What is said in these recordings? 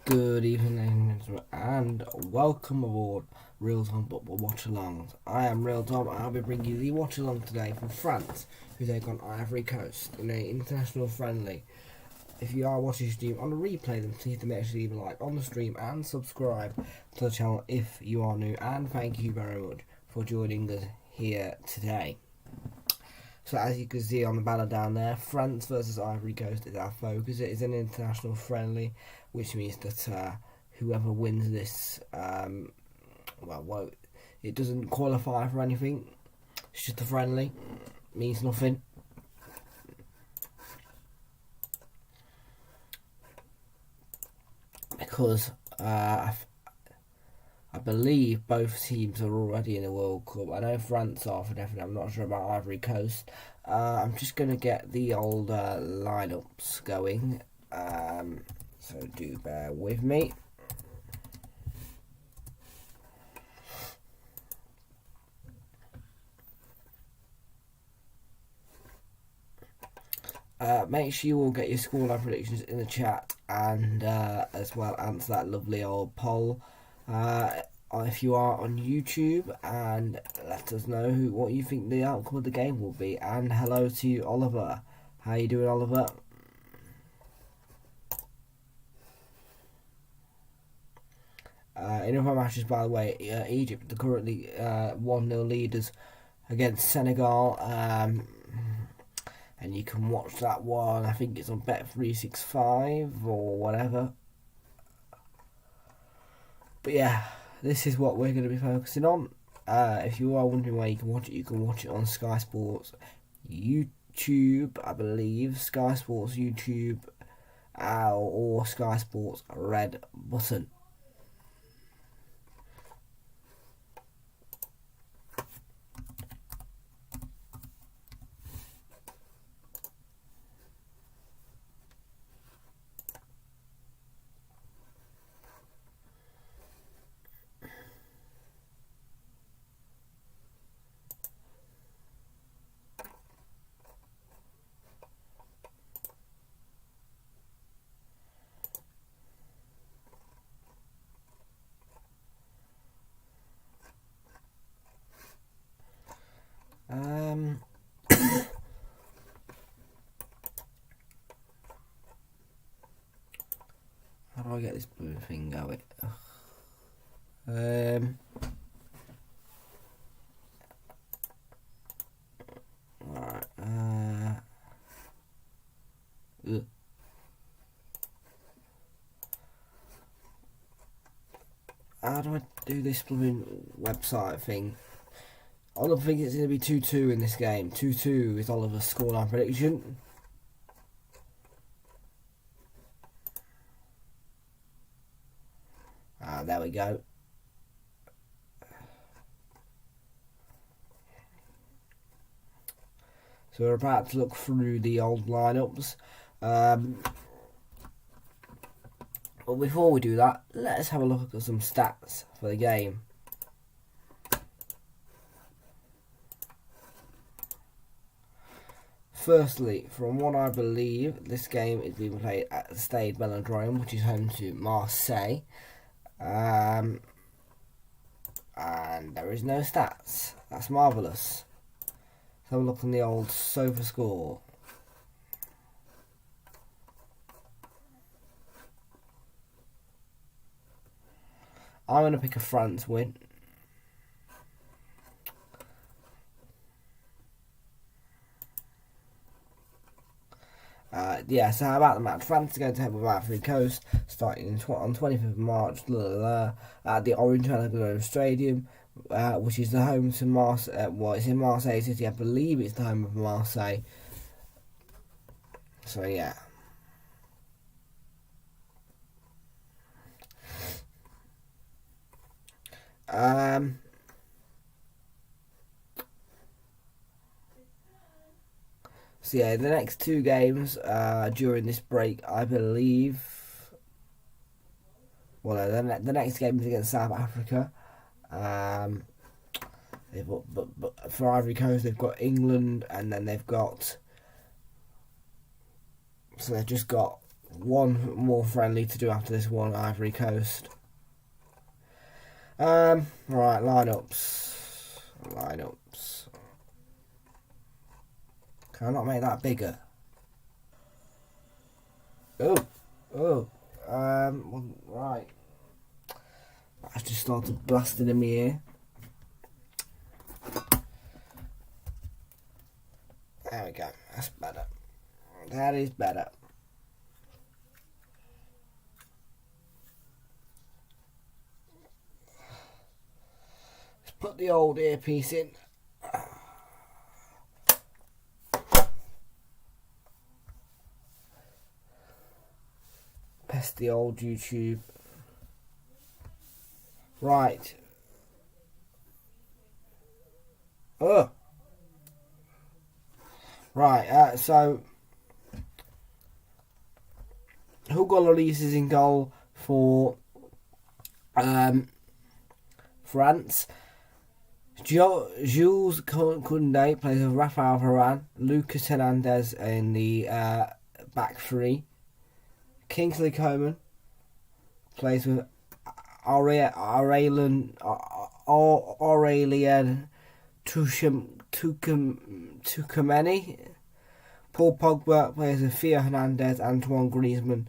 Good evening and welcome aboard Realltom Watch Alongs. I am Realltom and I'll be bringing you the watch along today from France, who take on Ivory Coast in an international friendly. If you are watching the stream on a replay, then please make sure to leave a like on the stream and subscribe to the channel if you are new, and thank you very much for joining us here today. So as you can see on the banner down there, France versus Ivory Coast is our focus. It is an international friendly, which means that whoever wins this, it doesn't qualify for anything. It's just a friendly, means nothing. Because I believe both teams are already in the World Cup. I know France are for definite. I'm not sure about Ivory Coast. I'm just going to get the old lineups going. So do bear with me. Make sure you all get your scoreline predictions in the chat, and as well answer that lovely old poll if you are on YouTube, and let us know what you think the outcome of the game will be. And hello to you, Oliver. How you doing, Oliver? In other matches, by the way, Egypt are currently 1-0 leaders against Senegal, and you can watch that one. I think it's on Bet365 or whatever. But yeah, this is what we're going to be focusing on. If you are wondering where you can watch it on Sky Sports YouTube, I believe. Sky Sports YouTube or Sky Sports red button. How do I get this blue thing going? Right. How do I do this blooming website thing? Oliver thinks it's going to be 2-2 in this game. 2-2 is Oliver's scoreline prediction. There we go. So we're about to look through the old lineups. But before we do that, let's have a look at some stats for the game. Firstly, from what I believe, this game is being played at the Stade Velodrome, which is home to Marseille. And there is no stats. That's marvellous. Let's have a look on the old sofa score. I'm going to pick a France win. So how about the match? France is going to head with Ivory Coast, starting on 25th of March at the Orange Velodrome Stadium, which is the home to Marseille. It's in Marseille City. I believe it's the home of Marseille. So yeah. So yeah, the next two games during this break, I believe. Well, the next game is against South Africa. But for Ivory Coast, they've got England, and then they've got. So they've just got one more friendly to do after this one, Ivory Coast. Right, lineups. Can I not make that bigger? Right. I just started blasting in my ear. There we go. That's better. That is better. Let's put the old earpiece in. Pest the old YouTube. Right. Right, so Hugo Lloris is in goal for France. Jules Koundé plays with Rafael Varane. Lucas Hernandez in the back three. Kingsley Coman plays with Aurelien Tchouameni. Paul Pogba plays with Theo Hernandez. Antoine Griezmann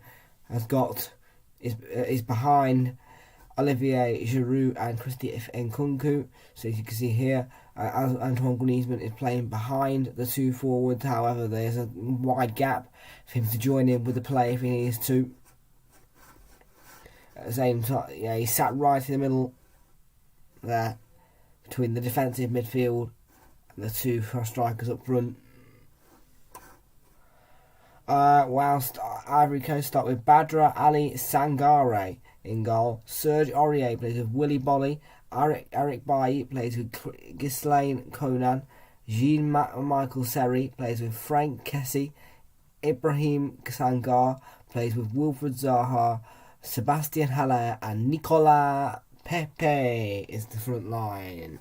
is behind Olivier Giroud and Christophe Nkunku. So as you can see here, Antoine Griezmann is playing behind the two forwards. However, there's a wide gap for him to join in with the play if he needs to. At the same time, he sat right in the middle there between the defensive midfield and the two strikers up front. Whilst Ivory Coast start with Badra Ali Sangare in goal. Serge Aurier plays with Willy Bolly. Eric Bailly plays with Ghislaine Conan. Jean-Michel Seri plays with Frank Kessie. Ibrahim Sangar plays with Wilfred Zaha. Sebastian Haller and Nicolas Pepe is the front line.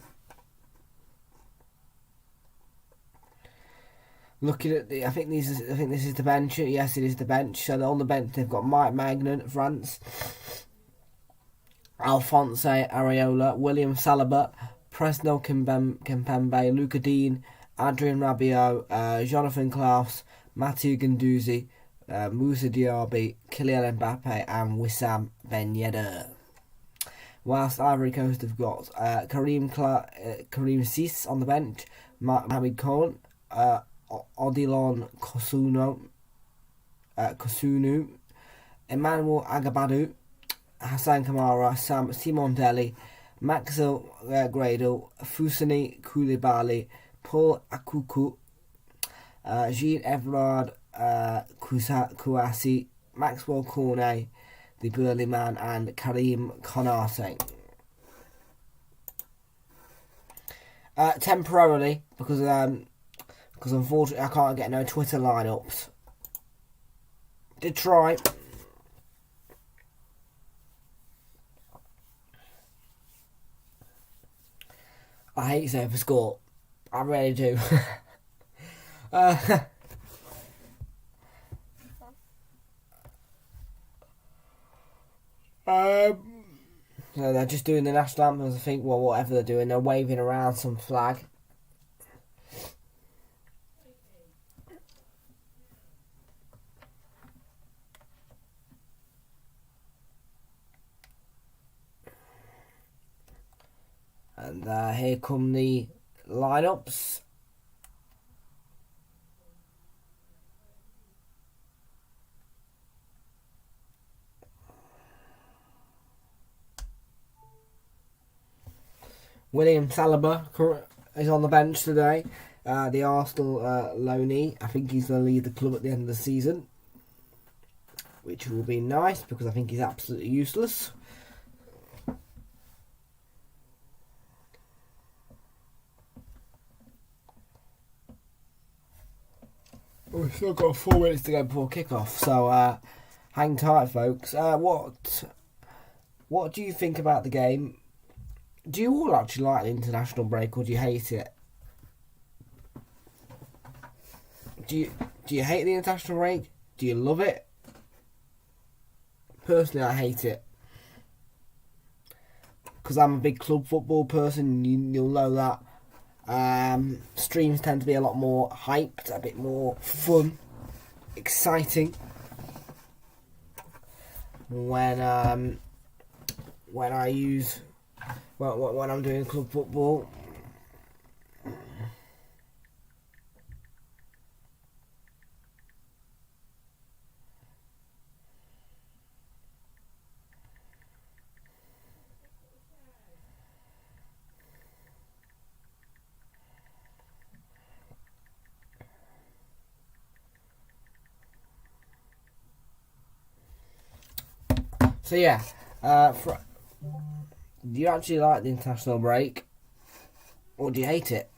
Looking at I think this is the bench. Yes, it is the bench. So on the bench they've got Mike Magnan, France, Alphonse Areola, William Saliba, Presnel Kimpembe, Luca Dean, Adrien Rabiot, Jonathan Klaus, Mathieu Guendouzi, Moussa Diaby, Kylian Mbappe and Wissam Ben Yedder. Whilst Ivory Coast have got Karim Sis on the bench, Mohamed Khan, Odilon Kosunu, Emmanuel Agabadu, Hassan Kamara, Simon Deli, Maxwell Gradle, Fusani Koulibaly, Paul Akuku, Jean-Everard Kouassi, Maxwell Cornet, the Burley man, and Karim Konate. Temporarily, because unfortunately I can't get no Twitter lineups. Did try. I hate saying for score. I really do. So they're just doing the national anthems. I think, well, whatever they're doing, they're waving around some flag. And here come the lineups. William Saliba is on the bench today. The Arsenal loanee. I think he's going to leave the club at the end of the season, which will be nice because I think he's absolutely useless. We've still got 4 minutes to go before kick-off, so hang tight, folks. What do you think about the game? Do you all actually like the international break, or do you hate it? Do you hate the international break? Do you love it? Personally, I hate it. Because I'm a big club football person, you'll know that. Streams tend to be a lot more hyped, a bit more fun, exciting. When I'm doing club football. So yeah, do you actually like the international break, or do you hate it?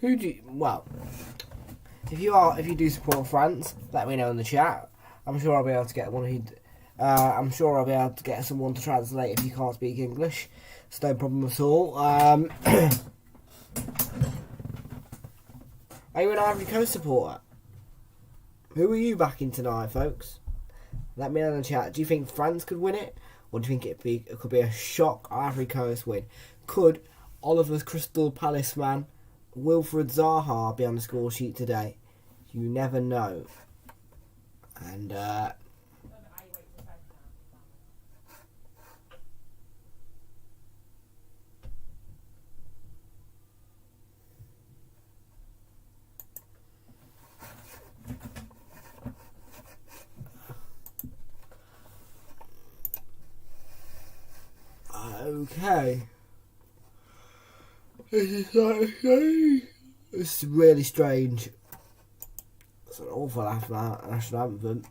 Well, if you do support France, let me know in the chat. I'm sure I'll be able to get I'm sure I'll be able to get someone to translate if you can't speak English. It's no problem at all. Are you an Ivory Coast supporter? Who are you backing tonight, folks? Let me know in the chat. Do you think France could win it? Or do you think it could be a shock Ivory Coast win? Could Oliver's Crystal Palace man, Wilfred Zaha, be on the score sheet today? You never know. And, okay. It's really strange. It's an awful national anthem.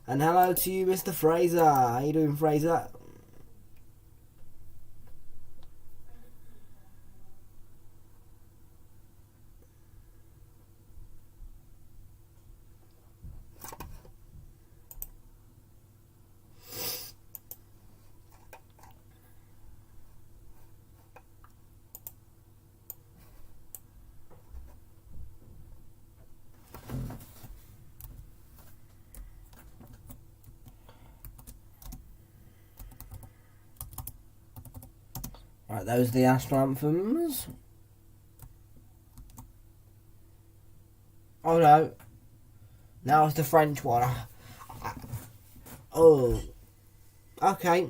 And hello to you, Mr. Frazer. How you doing, Frazer? Right, those are the national anthems. Oh no. Now it's the French one. Oh. Okay.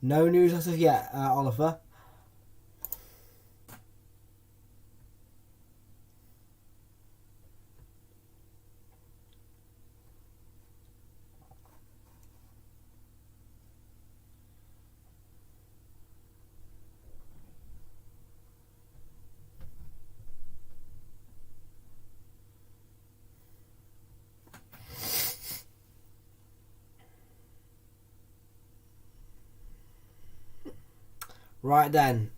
No news as of yet, Oliver. Right then,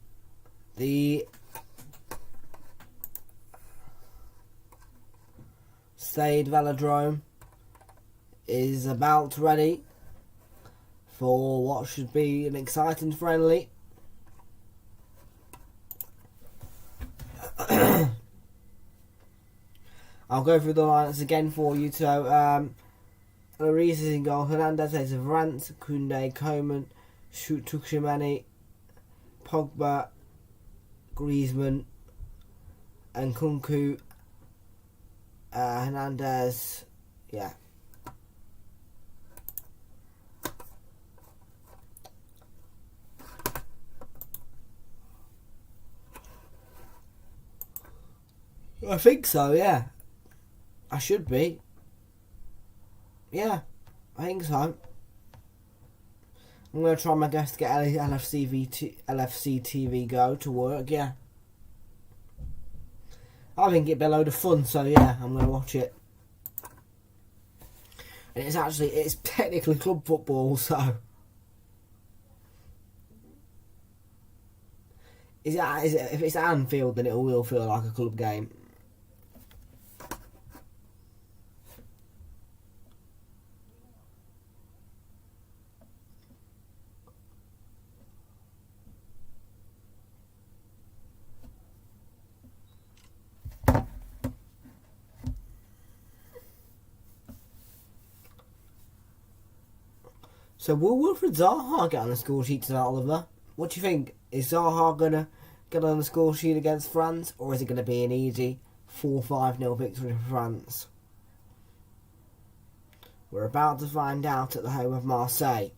the Stade Velodrome is about ready for what should be an exciting friendly. I'll go through the lineups again for you. So, Lloris is in goal, Hernandez is of France, Koundé, Coman, Tuchemani, Pogba, Griezmann, and Kunku, Hernandez, yeah. I think so, yeah. I should be. Yeah, I think so. I'm going to try my best to get LFC TV Go to work, yeah. I think it'd be a load of fun, so yeah, I'm going to watch it. And it's technically club football, so if it's Anfield, then it will feel like a club game. So will Wilfred Zaha get on the score sheet tonight, Oliver? What do you think? Is Zaha going to get on the score sheet against France, or is it going to be an easy 4-5-0 victory for France? We're about to find out at the home of Marseille.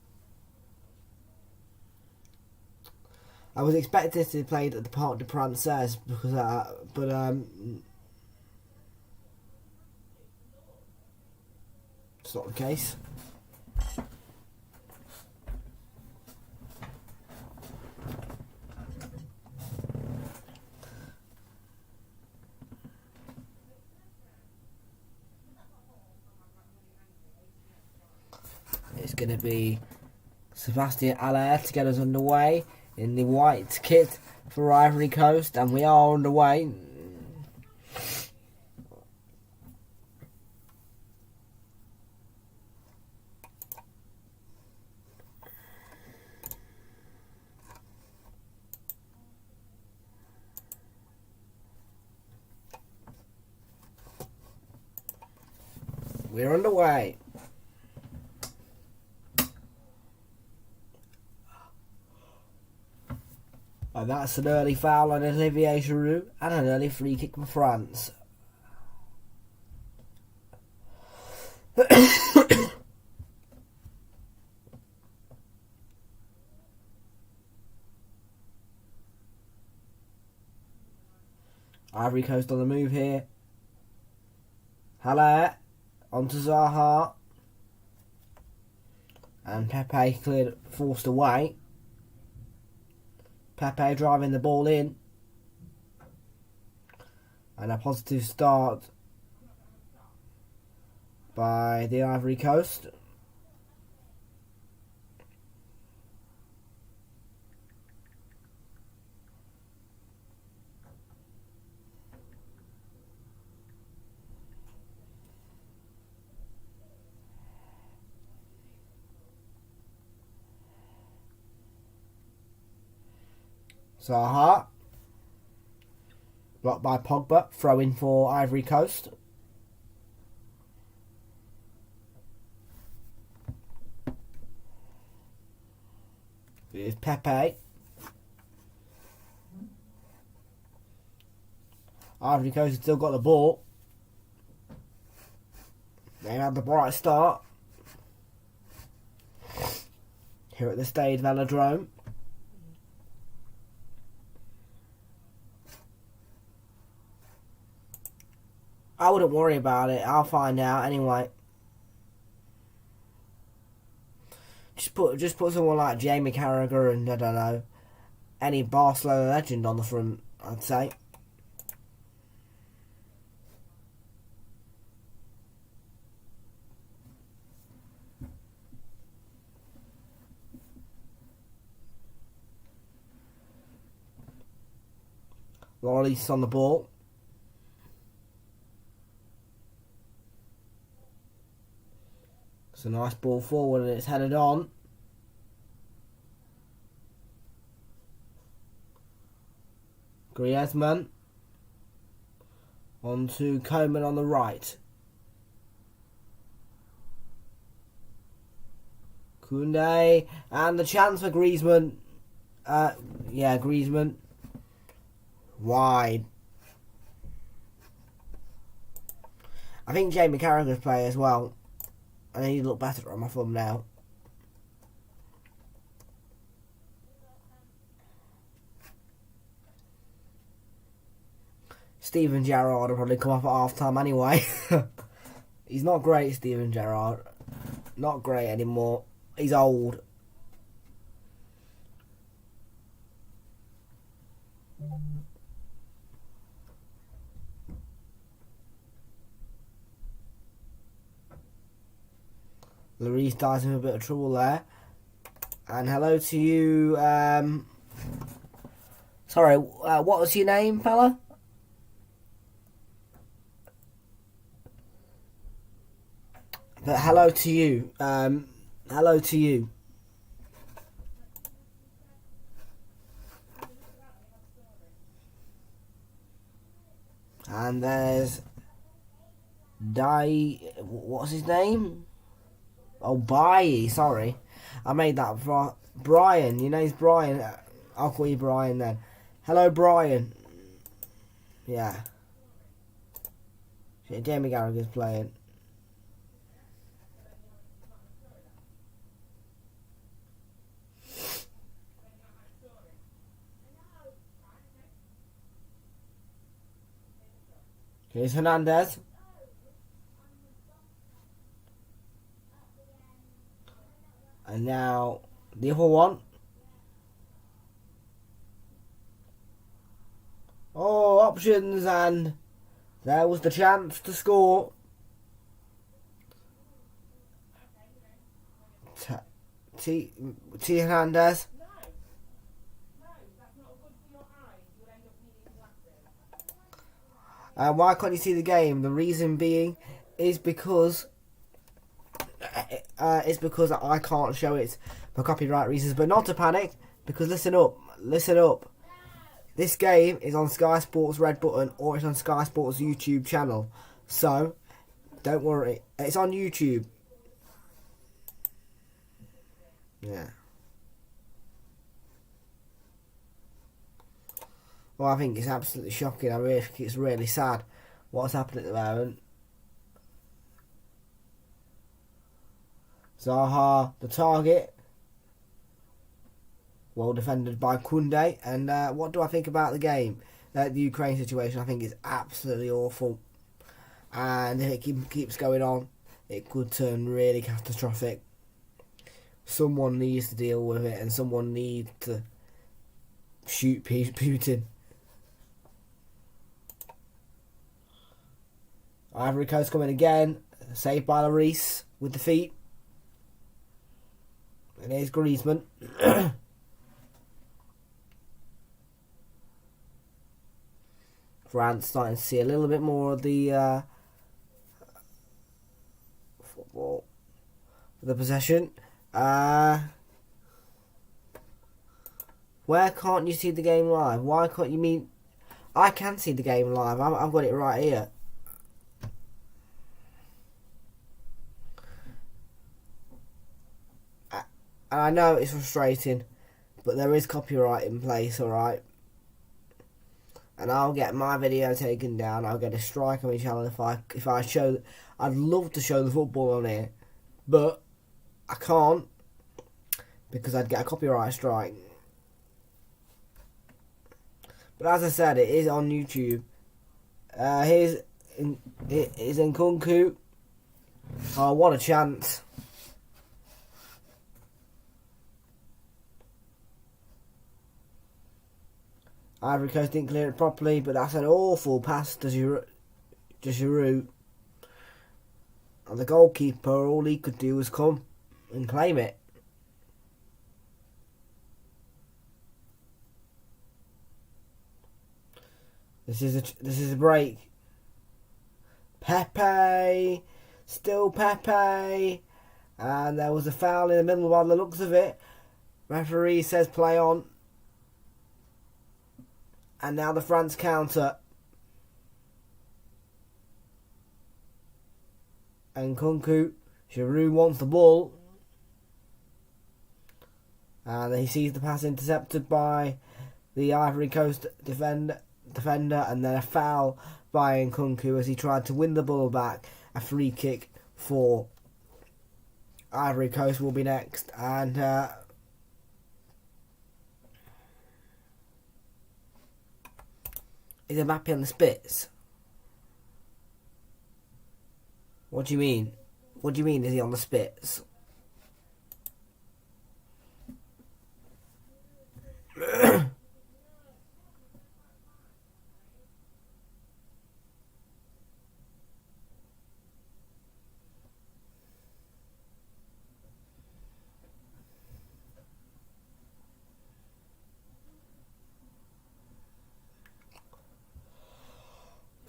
I was expecting this to be played at the Parc des Princes, but it's not the case. It's going to be Sebastian Haller to get us underway in the white kit for Ivory Coast, and we are underway. We're underway. And that's an early foul on Olivier Giroud and an early free kick for France. Ivory Coast on the move here. Haller onto Zaha. And Pepe forced away. Pepe driving the ball in. And a positive start by the Ivory Coast. Zaha. Blocked by Pogba. Throw in for Ivory Coast. Here's Pepe. Ivory Coast has still got the ball. They had the bright start here at the Stade Velodrome. I wouldn't worry about it. I'll find out anyway. Just put someone like Jamie Carragher and I don't know, any Barcelona legend on the front, I'd say. Lloris on the ball. It's a nice ball forward and it's headed on. Griezmann. On to Coman on the right. Koundé. And the chance for Griezmann. Griezmann. Wide. I think Jamie Carragher's play as well. I need to look better on my thumbnail. Steven Gerrard will probably come off at half time anyway. He's not great, Steven Gerrard. Not great anymore. He's old. Larice dies in a bit of trouble there. And hello to you. Sorry, what was your name, fella? But hello to you. Hello to you. And there's what's his name? Oh, Baye, sorry. I made that for Brian. Your name's Brian. I'll call you Brian then. Hello, Brian. Yeah. Jamie Carragher's playing. Here's Hernandez. And now the other one. Oh, options, and there was the chance to score. T. Hernandez. Why can't you see the game? The reason being is because I can't show it for copyright reasons. But not to panic, because listen up. This game is on Sky Sports Red Button, or it's on Sky Sports YouTube channel. So don't worry, it's on YouTube. Yeah. Well, I think it's absolutely shocking. I really think it's really sad what's happening at the moment. Zaha, the target. Well defended by Koundé. And what do I think about the game? The Ukraine situation, I think, is absolutely awful. And if it keeps going on, it could turn really catastrophic. Someone needs to deal with it, and someone needs to shoot Putin. Ivory Coast coming again. Saved by Larice with the feet. And here's Griezmann. France starting to see a little bit more of the football, the possession. Where can't you see the game live? Why can't you mean? I can see the game live. I've got it right here. And I know it's frustrating, but there is copyright in place, alright? And I'll get my video taken down. I'll get a strike on my channel if I show. I'd love to show the football on here, but I can't because I'd get a copyright strike. But as I said, it is on YouTube. It is in Nkunku. Oh, what a chance! Ivory Coast didn't clear it properly, but that's an awful pass to Giroud. And the goalkeeper, all he could do was come and claim it. This is a break. Pepe, still Pepe, and there was a foul in the middle by the looks of it. Referee says play on. And now the France counter. And Nkunku, Giroud wants the ball. And he sees the pass intercepted by the Ivory Coast defender. And then a foul by Nkunku as he tried to win the ball back. A free kick for Ivory Coast will be next. And is Mbappe on the spits? What do you mean? What do you mean, is he on the spits?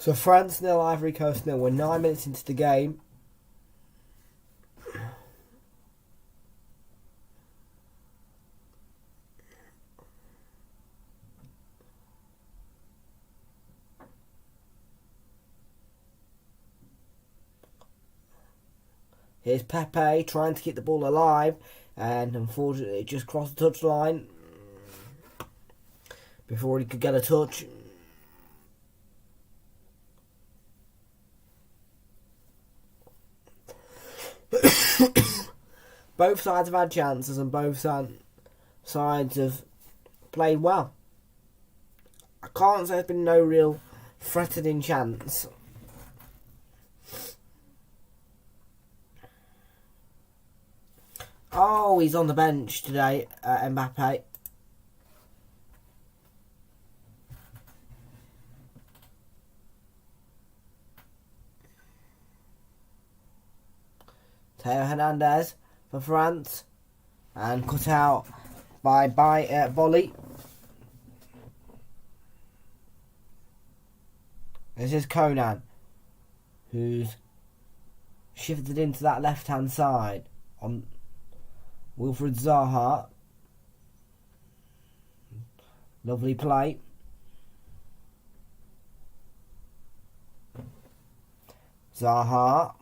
So France 0, Ivory Coast 0. We're 9 minutes into the game. Here's Pepe trying to keep the ball alive, and unfortunately it just crossed the touchline before he could get a touch. Both sides have had chances and both sides have played well. I can't say there's been no real threatening chance. Oh, he's on the bench today, Mbappe. Theo Hernandez for France, and cut out by Bolly. This is Conan, who's shifted into that left-hand side on Wilfried Zaha. Lovely play. Zaha.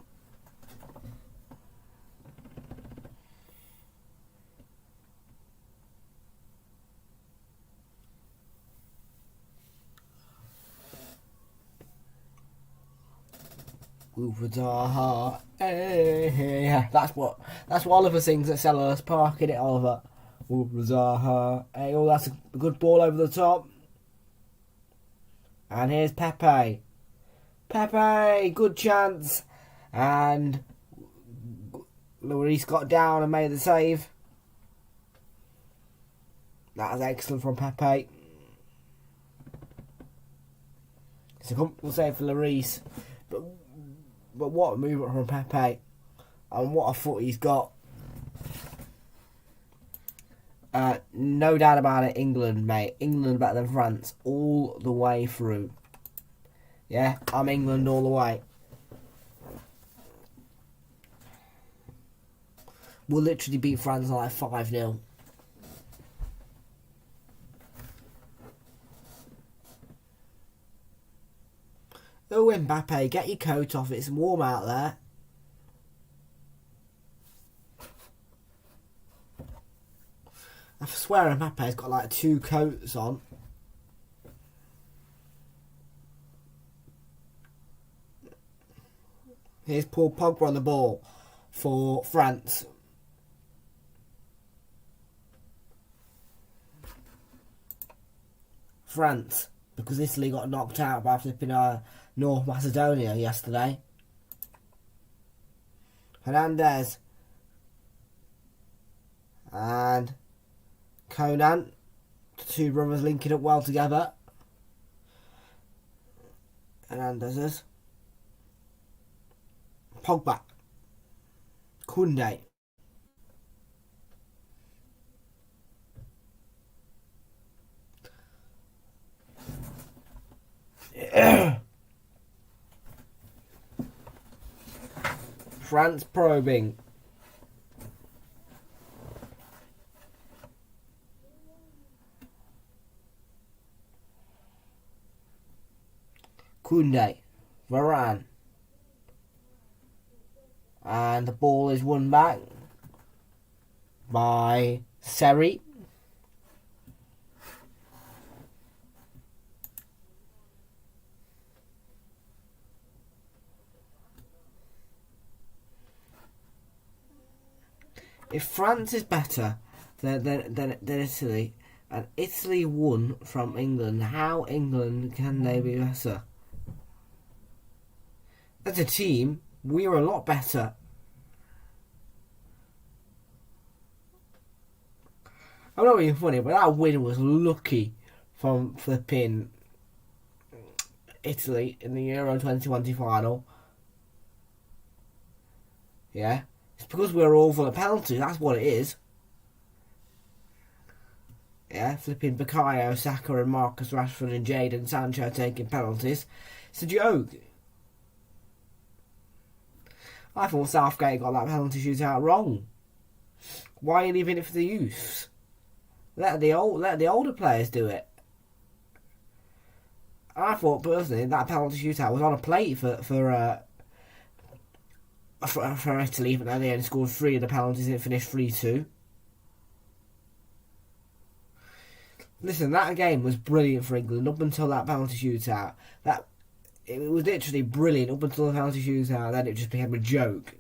Wilfried Zaha. Hey, that's what Oliver sings at Selhurst Park, isn't it, Oliver? Wilfried Zaha. Hey, oh, that's a good ball over the top. And here's Pepe. Pepe, good chance. And Lloris got down and made the save. That was excellent from Pepe. It's a comfortable save for Lloris. But what a movement from Pepe. And what a foot he's got. No doubt about it, England, mate. England better than France all the way through. Yeah, I'm England all the way. We'll literally beat France like 5-0. Oh, Mbappe, get your coat off. It's warm out there. I swear Mbappe's got like 2 coats on. Here's Paul Pogba on the ball for France. France, because Italy got knocked out by flipping North Macedonia yesterday. Hernandez. And Conan. The two brothers linking up well together. Hernandez's. Pogba. Koundé. France probing. Koundé. Varane. And the ball is won back by Seri. If France is better than Italy, and Italy won from England, how England can they be better? As a team, we are a lot better. I'm not being funny, but that win was lucky from flipping Italy in the Euro 2020 final. Yeah. It's because we're all for the penalty. That's what it is. Yeah, flipping Bukayo, Saka and Marcus Rashford and Jadon Sancho taking penalties. It's a joke. I thought Southgate got that penalty shootout wrong. Why are you leaving it for the youths? Let the older players do it. I thought personally that penalty shootout was on a plate for Italy, even though they only scored 3 of the penalties and it finished 3-2. Listen, that game was brilliant for England up until that penalty shootout. It was literally brilliant up until the penalty shootout, and then it just became a joke.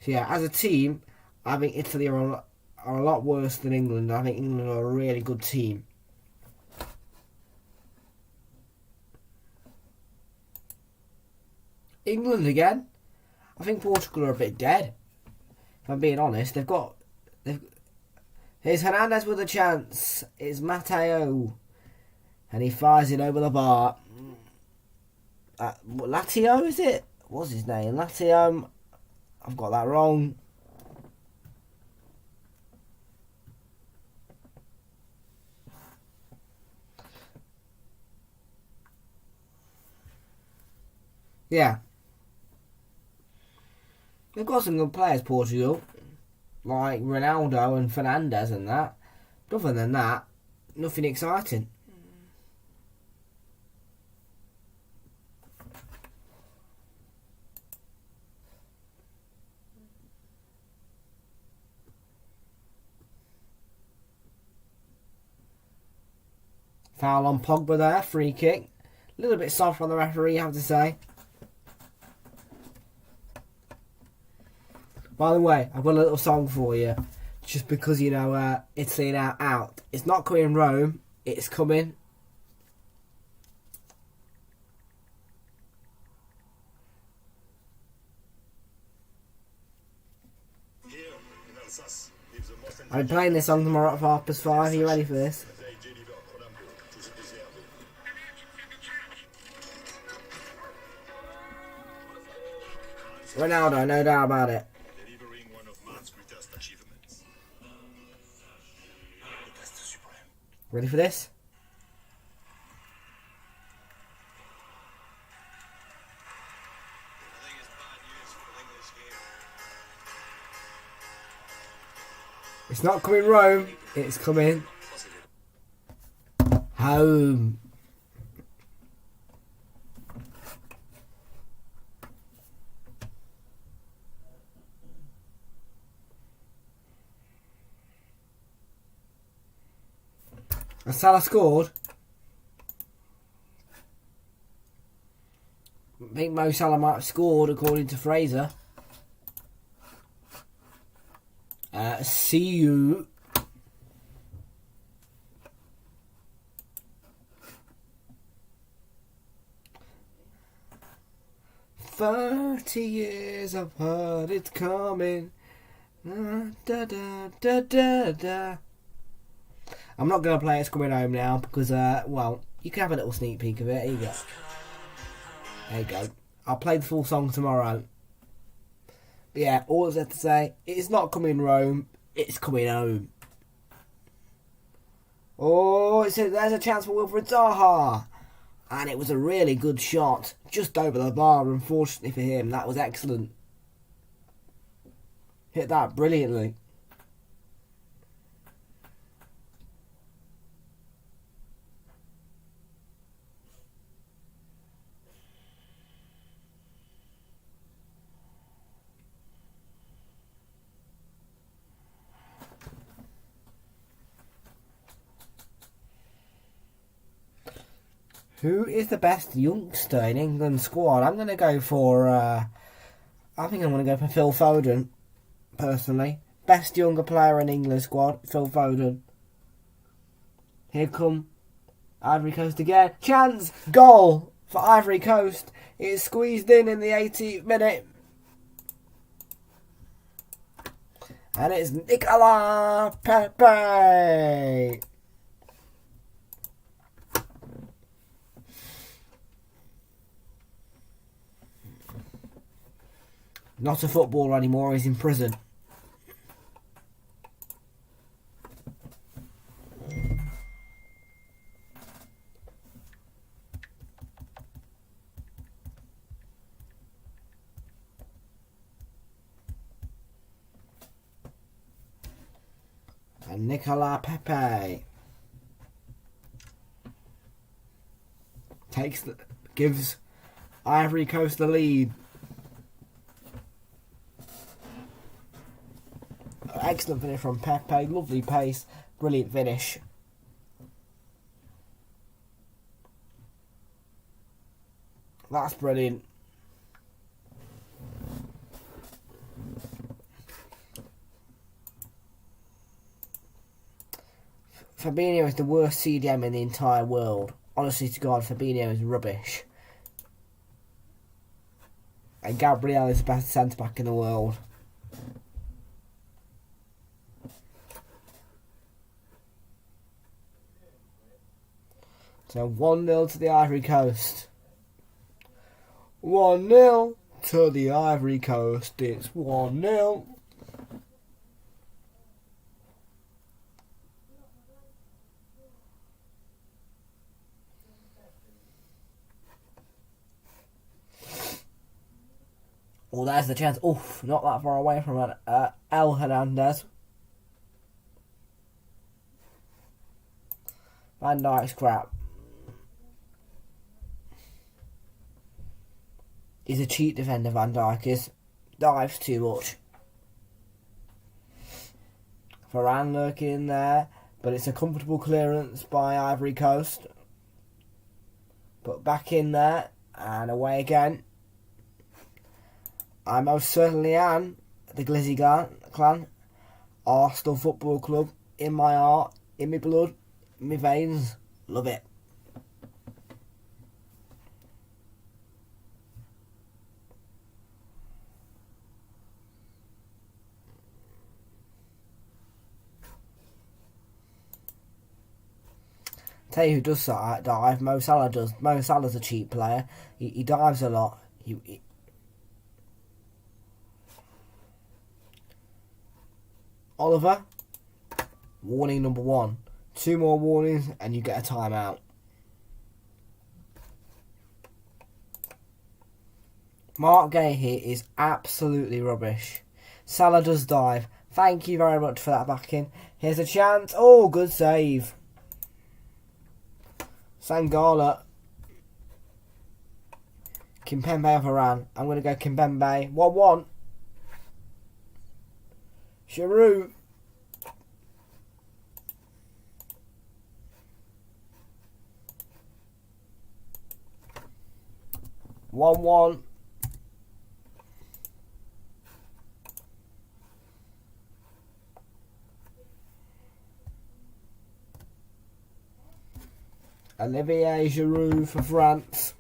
So yeah, as a team, I think Italy are a lot worse than England. I think England are a really good team. England again? I think Portugal are a bit dead. If I'm being honest, here's Hernandez with a chance. It's Matteo. And he fires it over the bar. Latio, is it? What's his name? Latio. I've got that wrong. Yeah. They've got some good players, Portugal. Like Ronaldo and Fernandes and that. But other than that, nothing exciting. Foul on Pogba there, free kick. A little bit soft on the referee, I have to say. By the way, I've got a little song for you. Just because, you know, Italy now out. It's not coming in Rome, it's coming. I'll be playing this song tomorrow at 5:30. Are you ready for this? Ronaldo, no doubt about it. Ready for this? It's not coming Rome, it's coming home. And Salah scored. I think Mo Salah might have scored according to Frazer. See you. "30 years I've heard it's coming. Da, da, da, da, da." I'm not going to play It's Coming Home now because, well, you can have a little sneak peek of it. Here you go. There you go. I'll play the full song tomorrow. But yeah, all I have to say, it's not coming Rome, it's coming home. Oh, there's a chance for Wilfred Zaha. And it was a really good shot. Just over the bar, unfortunately for him. That was excellent. Hit that brilliantly. Who is the best youngster in England's squad? I'm going to go for... I think I'm going to go for Phil Foden, personally. Best younger player in England's squad, Phil Foden. Here come Ivory Coast again. Chance! Goal for Ivory Coast. It's squeezed in the 18th minute. And it's Nicolas Pepe. Not a footballer anymore, he's in prison. And Nicolas Pepe gives Ivory Coast the lead. Excellent finish from Pepe, lovely pace, brilliant finish. That's brilliant. Fabinho is the worst CDM in the entire world. Honestly to God, Fabinho is rubbish. And Gabriel is the best centre-back in the world. So 1-0 to the Ivory Coast. 1-0 to the Ivory Coast. It's 1-0. Oh, there's the chance. Oof, not that far away from it. El Hernandez. Van Dijk's crap. He's a cheat defender, Van Dijk is. Dives too much. Varane lurking in there. But it's a comfortable clearance by Ivory Coast. But back in there. And away again. I most certainly am the Glizzy clan. Arsenal Football Club. In my heart. In my blood. In my veins. Love it. Tell you who does that dive. Mo Salah does. Mo Salah's a cheap player. He dives a lot. Oliver. Warning number 1. 2 more warnings and you get a timeout. Mark Gay here is absolutely rubbish. Salah does dive. Thank you very much for that backing. Here's a chance. Oh, good save. Sangala. Kimpembe Varane. I'm going to go Kimpembe. 1-1. Giroud. One. Olivier Giroud for France.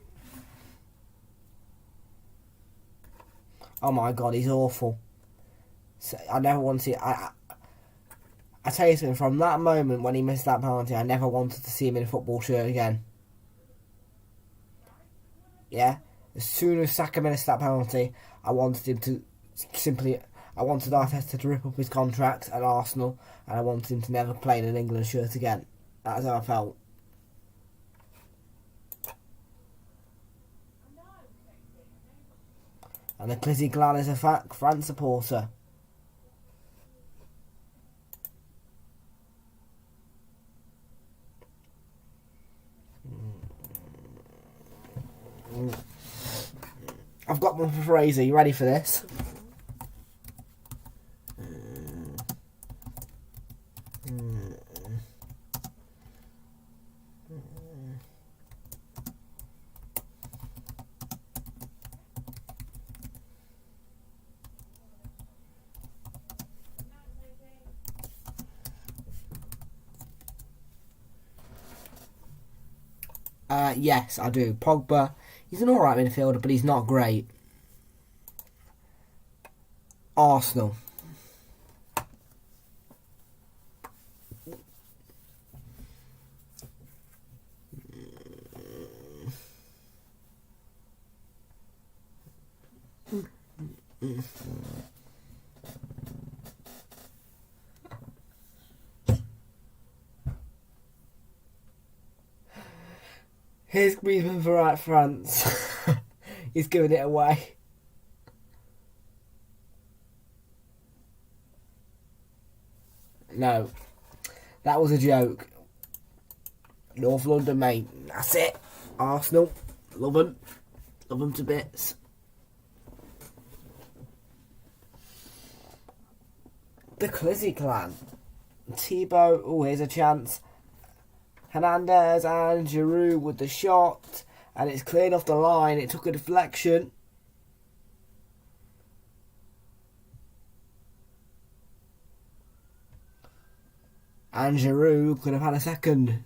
Oh my God, he's awful. I never want to see. I tell you something. From that moment when he missed that penalty, I never wanted to see him in a football shirt again. Yeah. As soon as Saka missed that penalty, I wanted him to I wanted Arteta to rip up his contract at Arsenal, and I wanted him to never play in an England shirt again. That's how I felt. And the Clizzy Clan is a France supporter. I've got one for Frazer. You ready for this? Yes, I do. Pogba, he's an alright midfielder, but he's not great. Arsenal. Here's Griezmann for France. He's giving it away. No. That was a joke. North London, mate. That's it. Arsenal. Love them. Love them to bits. The Clizzy clan. Thibaut. Oh, here's a chance. Hernandez and Giroud with the shot. And it's cleared off the line. It took a deflection. And Giroud could have had a second.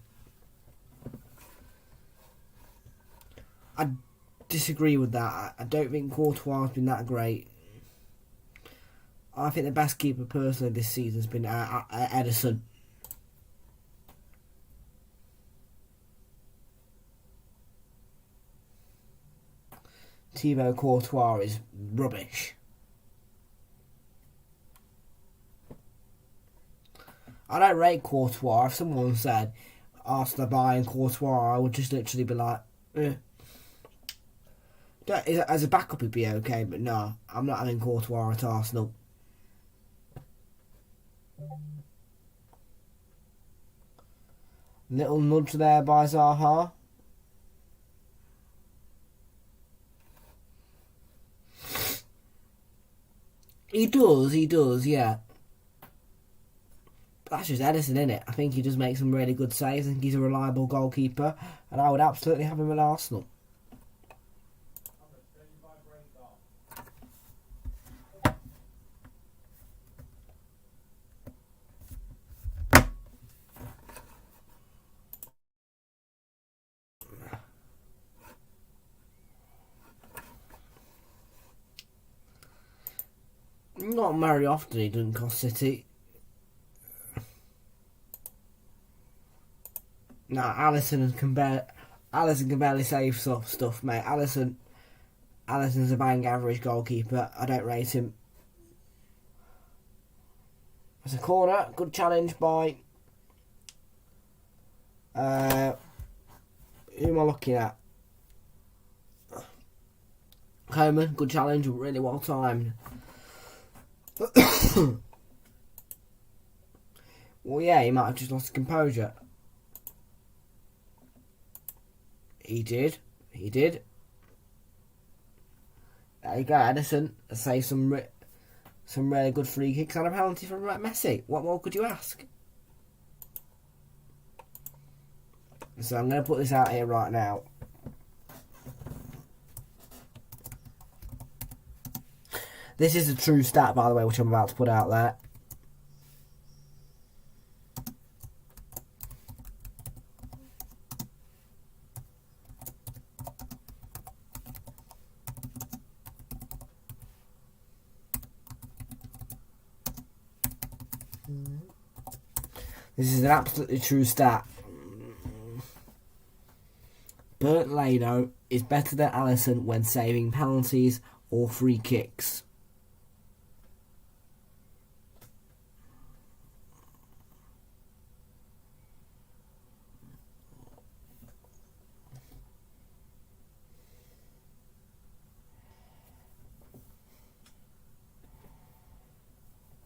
I disagree with that. I don't think Courtois has been that great. I think the best keeper personally this season has been Ederson. Thibaut Courtois is rubbish. I don't rate Courtois. If someone said Arsenal buying Courtois, I would just literally be like, eh. As a backup it'd be okay, but no, I'm not having Courtois at Arsenal. Little nudge there by Zaha. He does, yeah. But that's just Ederson, innit? I think he does make some really good saves. I think he's a reliable goalkeeper, and I would absolutely have him at Arsenal. Not very often he doesn't cost City. Nah, Alisson can barely save stuff, mate. Alisson's a bang average goalkeeper. I don't rate him. It's a corner. Good challenge by... who am I looking at? Coleman. Good challenge. Really well timed. Well, yeah, he might have just lost composure. He did. There you go, Ederson. Save some really good free kicks and a penalty from Messi. What more could you ask? So I'm going to put this out here right now. This is a true stat, by the way, which I'm about to put out there. This is an absolutely true stat. Bernd Leno is better than Alisson when saving penalties or free kicks.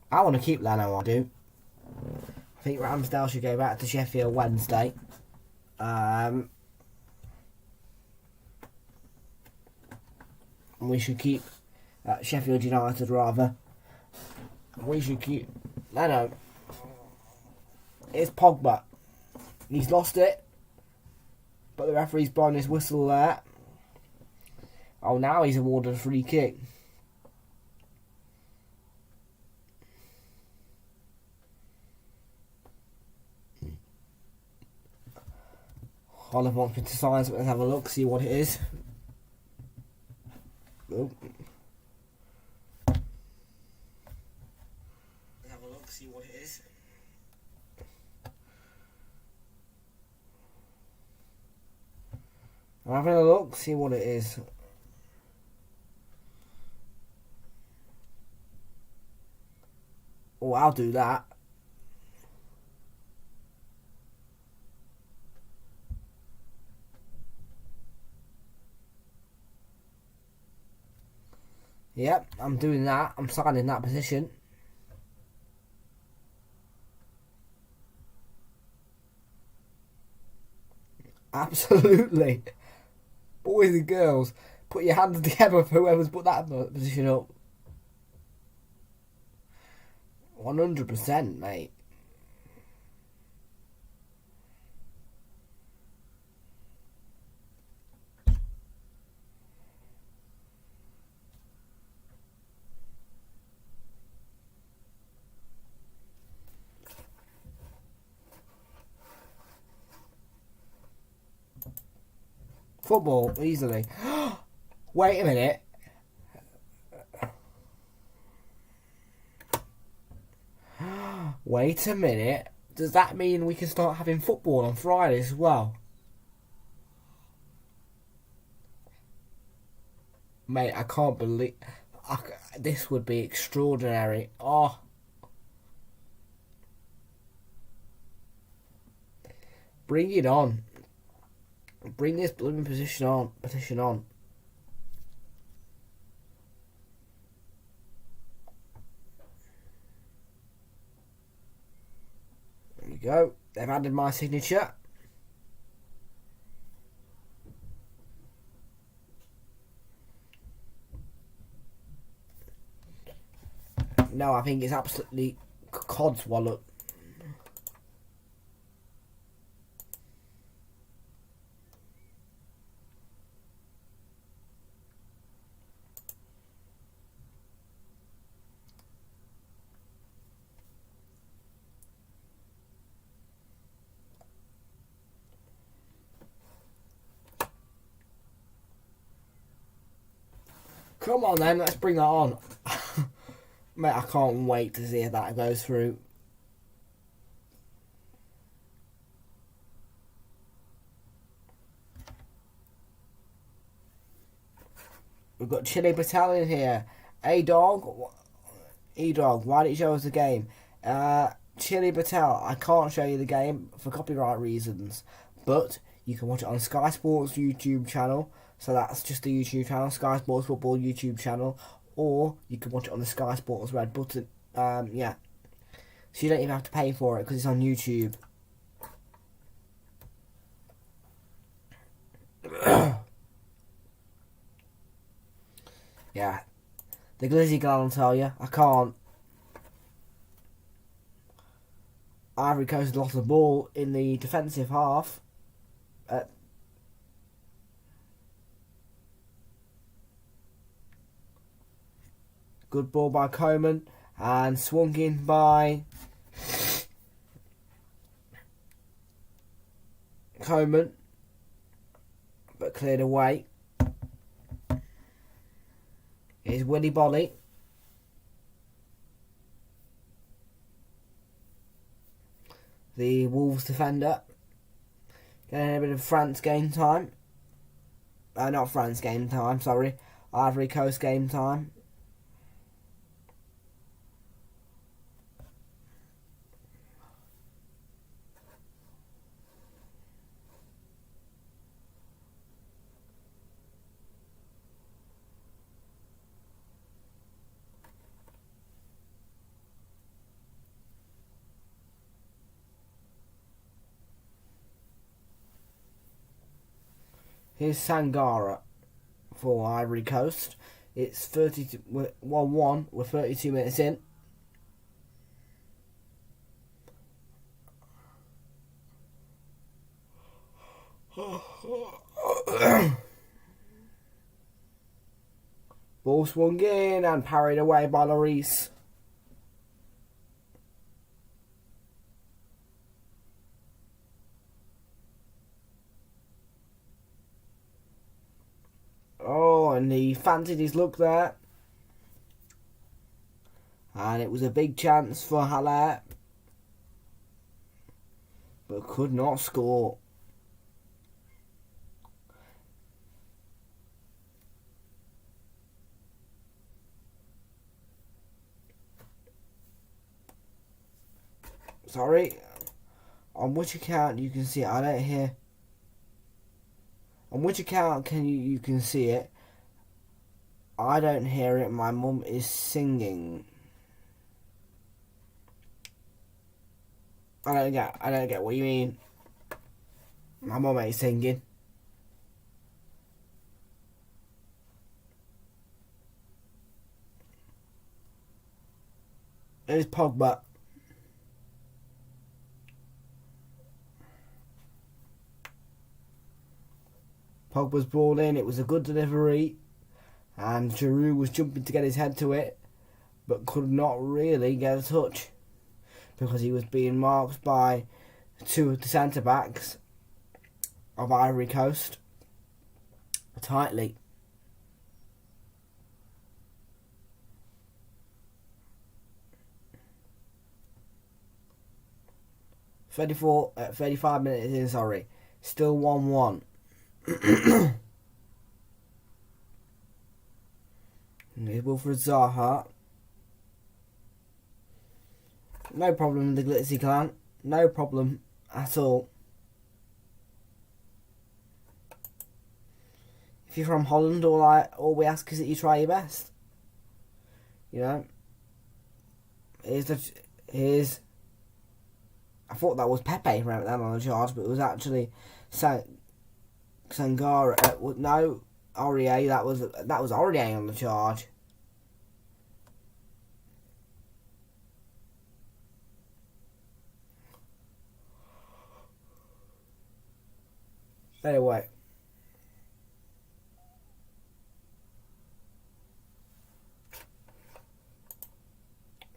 I want to keep Leno, I do. I think Ramsdale should go back to Sheffield Wednesday. We should keep Sheffield United, rather. We should keep Leno. It's Pogba. He's lost it. But the referee's blown his whistle there. Oh, now he's awarded a free kick. Oliver wants me to sign, so let's have a look, see what it is. Oh. Let's have a look, see what it is. I'm having a look, see what it is. Oh, I'll do that. Yep, I'm doing that. I'm signing that position. Absolutely. Boys and girls, put your hands together for whoever's put that position up. 100%, mate. Football, easily. Wait a minute. Wait a minute. Does that mean we can start having football on Fridays as well? Mate, I can't believe... this would be extraordinary. Oh. Bring it on. Bring this blooming petition on. There we go. They've added my signature. No, I think it's absolutely codswallop. Come on then, let's bring that on. Mate, I can't wait to see if that goes through. We've got Chili Battalion here. E-Dog, why didn't you show us the game? Chili Battalion, I can't show you the game for copyright reasons, but you can watch it on Sky Sports YouTube channel. So that's just the YouTube channel, Sky Sports Football YouTube channel, or you can watch it on the Sky Sports red button. Yeah. So you don't even have to pay for it because it's on YouTube. Yeah. The Glizzy Gal will tell you, I can't. Ivory Coast lost the ball in the defensive half. Good ball by Coleman and swung in by Coleman, but cleared away. Here's Willy Bolly. The Wolves defender. Getting a bit of France game time. Not France game time, sorry. Ivory Coast game time. Here's Sangara for Ivory Coast. It's 1-1. We're 32 minutes in. Ball swung in and parried away by Lloris. Oh, and he fancied his luck there. And it was a big chance for Haller, but could not score. Sorry. On which account you can see it? I don't hear. On which account you can see it? I don't hear it. My mum is singing. I don't get what you mean. My mum ain't singing. Here's Pogba. Pogba's ball in. It was a good delivery. And Giroud was jumping to get his head to it, but could not really get a touch because he was being marked by two of the centre-backs of Ivory Coast tightly. At 35 minutes in, sorry. Still 1-1. Here's Wilfred Zaha. No problem with the Glitzy clan. No problem at all. If you're from Holland, all we ask is that you try your best. You know. Here's. I thought that was Pepe right then on the charge, but it was actually Sangara. No, Aurier. That was Aurier on the charge. Anyway.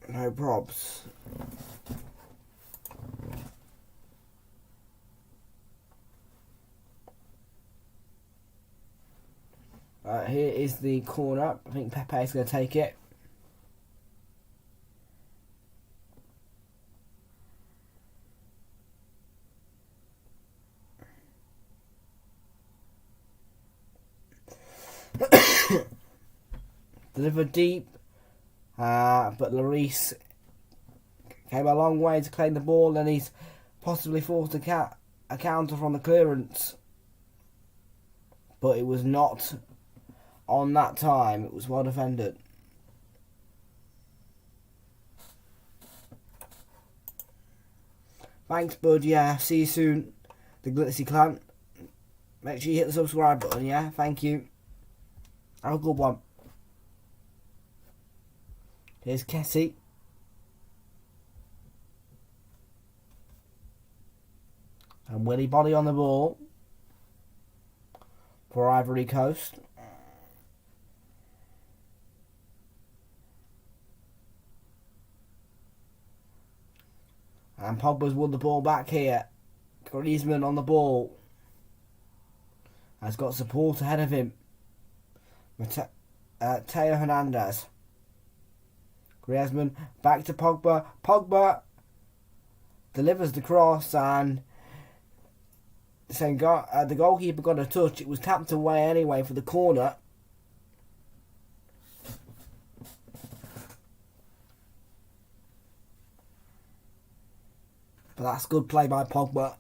No probs. Here is the corner. I think Pepe is going to take it. Delivered deep, but Lloris came a long way to claim the ball, and he's possibly forced a counter from the clearance. But it was not on that time. It was well defended. Thanks, bud. Yeah, see you soon. The Glitzy clan. Make sure you hit the subscribe button, yeah? Thank you. Have a good one. Here's Kessie. And Willy Body on the ball for Ivory Coast. And Pogba's won the ball back here. Griezmann on the ball. Has got support ahead of him. Teo Hernandez. Griezmann back to Pogba. Pogba delivers the cross, and the goalkeeper got a touch. It was tapped away anyway for the corner. But that's good play by Pogba.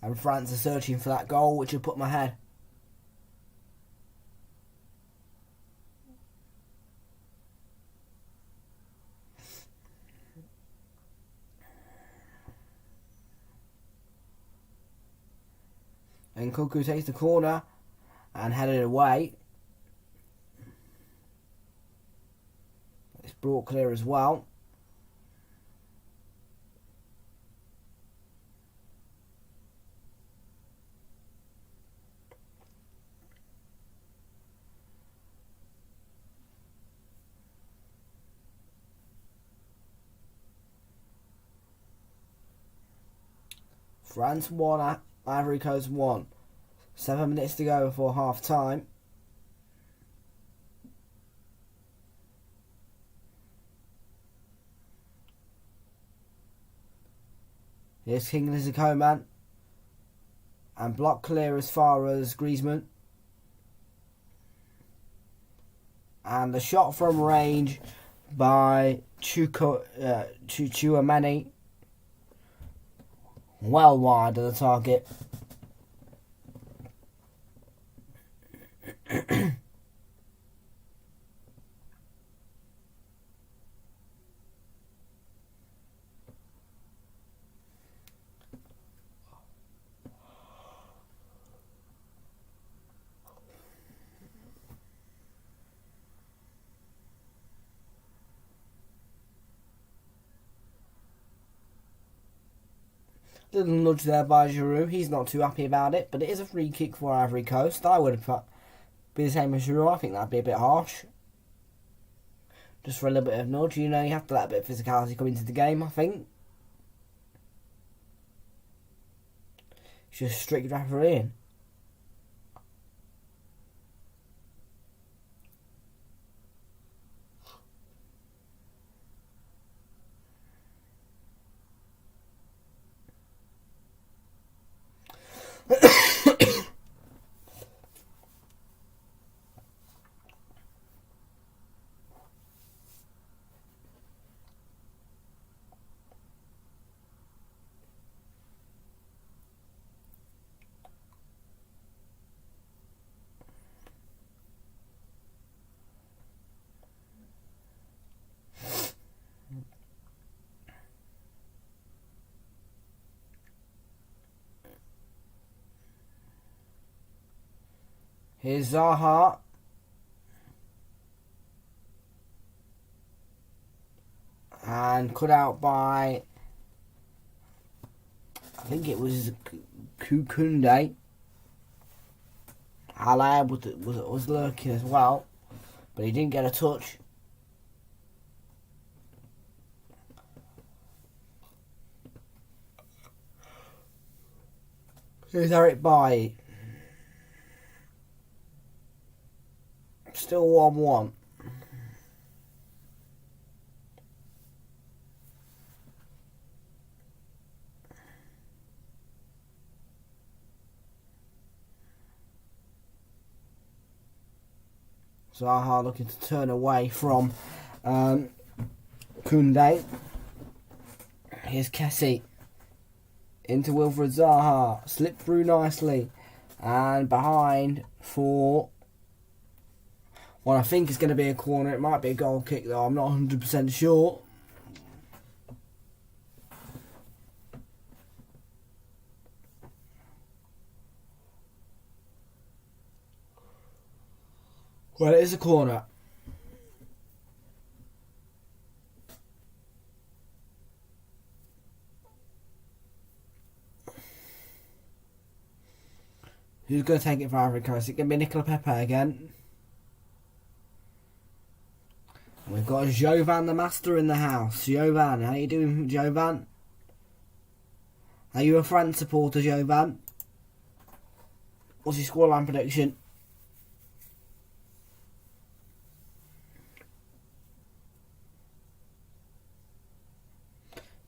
And France are searching for that goal, which will put my head. And Cuckoo takes the corner and headed away. It's brought clear as well. France 1, Ivory Coast 1. 7 minutes to go before half time. Here's Kingsley Coman. And block clear as far as Griezmann. And the shot from range by Chouamani. Well wide of the target. Little nudge there by Giroud. He's not too happy about it, but it is a free kick for Ivory Coast. I would have be the same as Giroud. I think that'd be a bit harsh. Just for a little bit of nudge, you know, you have to let a bit of physicality come into the game, I think. It's just strict refereeing. Here's Zaha. And cut out by, I think it was Kukunde. Haller was lurking as well, but he didn't get a touch. Here's Eric Bailly. Still 1-1. Zaha looking to turn away from Koundé. Here's Kessie. Into Wilfred Zaha. Slipped through nicely. And behind for what I think is going to be a corner. It might be a goal kick though. I'm not 100% sure. Well, it is a corner. Who's going to take it for Ivory Coast? It can be Nicola Pepe again. We've got Jovan the Master in the house. Jovan, how you doing, Jovan? Are you a France supporter, Jovan? What's your scoreline prediction?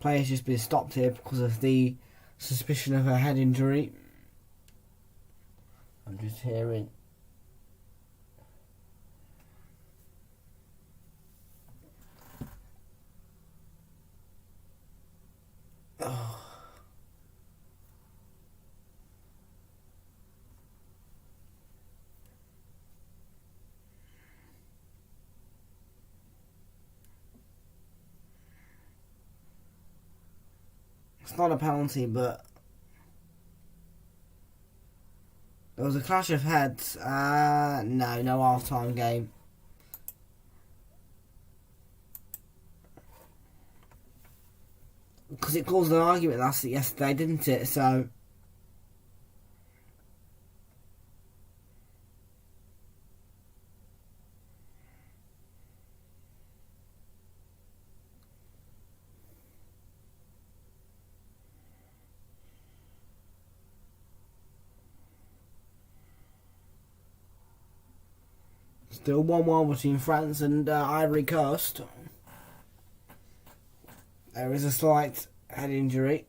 Player's just been stopped here because of the suspicion of a head injury. I'm just hearing. Oh. It's not a penalty, but there was a clash of heads. No half-time game. Because it caused an argument yesterday, didn't it? So still 1-1 between France and Ivory Coast. There is a slight head injury.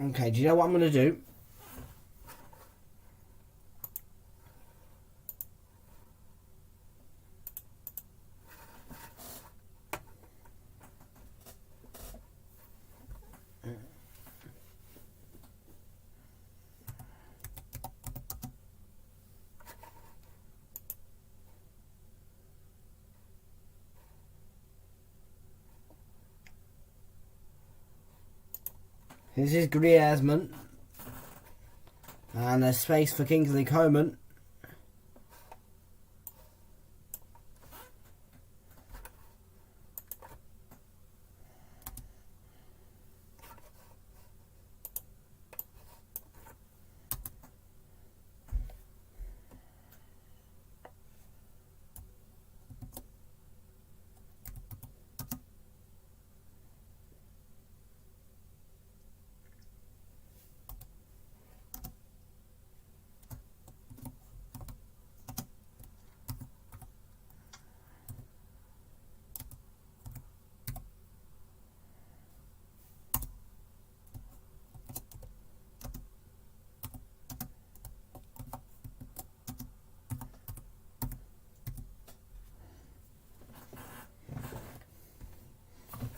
Okay, do you know what I'm going to do? This is Griezmann. And there's space for Kingsley Coman.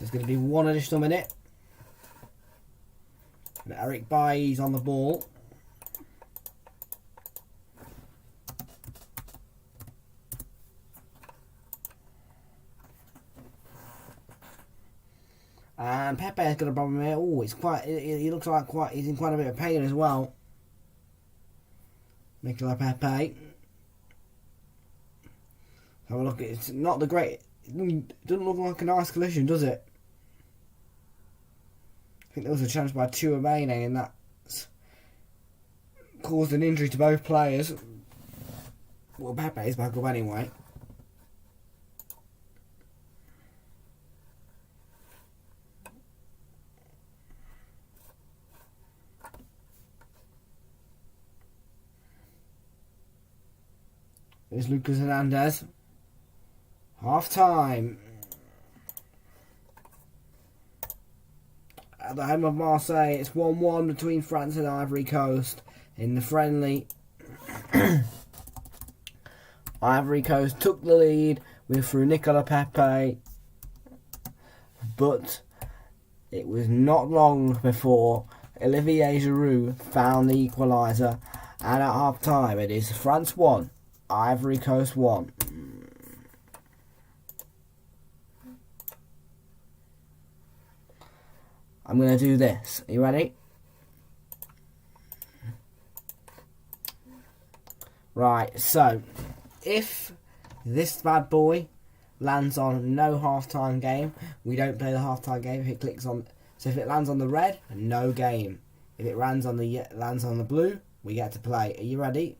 There's going to be one additional minute. And Eric Bailly's on the ball. And Pepe's got a problem here. Oh, it's quite. He looks like he's in quite a bit of pain as well. Nicola Pepe. Have a look. It's not the great. It doesn't look like a nice collision, does it? I think there was a chance by Chouameni, and that's caused an injury to both players. Well, Pepe's back up anyway. There's Lucas Hernandez. Half time. At the home of Marseille, it's 1-1 between France and Ivory Coast in the friendly. Ivory Coast took the lead through Nicola Pepe, but it was not long before Olivier Giroud found the equaliser, and at half time it is France 1, Ivory Coast 1. I'm going to do this. Are you ready? Right, so if this bad boy lands on no half-time game, we don't play the half-time game. If it clicks on, so if it lands on the red, no game. If it lands on the blue, we get to play. Are you ready?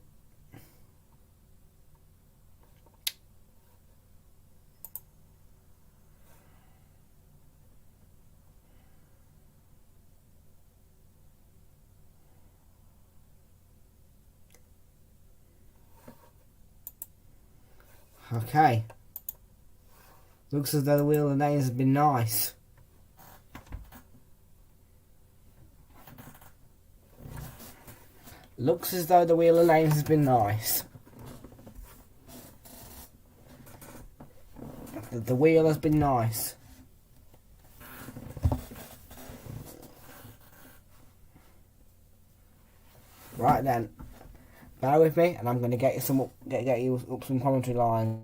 Okay. Looks as though the wheel of names has been nice. Looks as though the wheel of names has been nice. The wheel has been nice. Right then. Bear with me, and I'm going to get you up some commentary lines.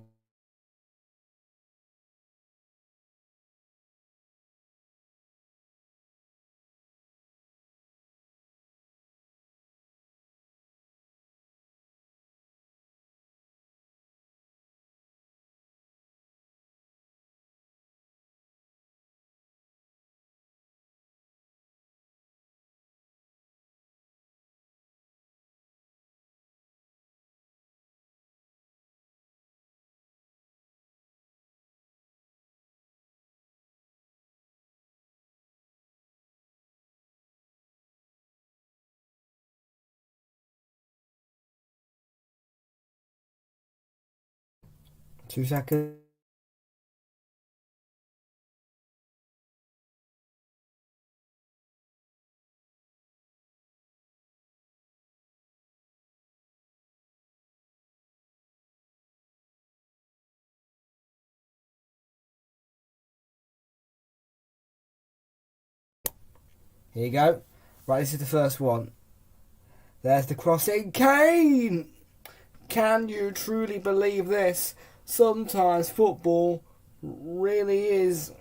Two seconds. Here you go. Right, this is the first one. There's the crossing. Kane! Can you truly believe this? Sometimes football really is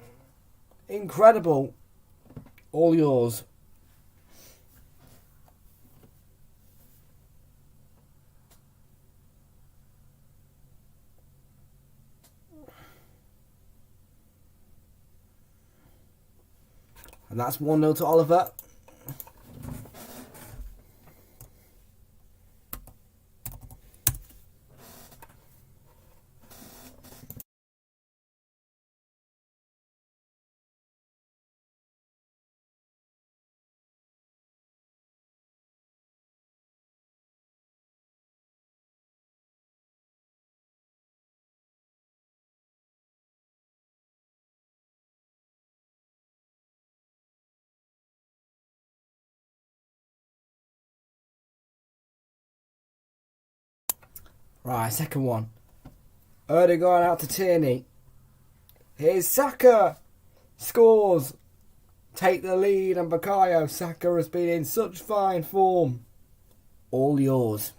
incredible. All yours. And that's 1-0 to Oliver. Right, second one. Erdogan out to Tierney. Here's Saka. scores, take the lead, and Bukayo Saka has been in such fine form. All yours.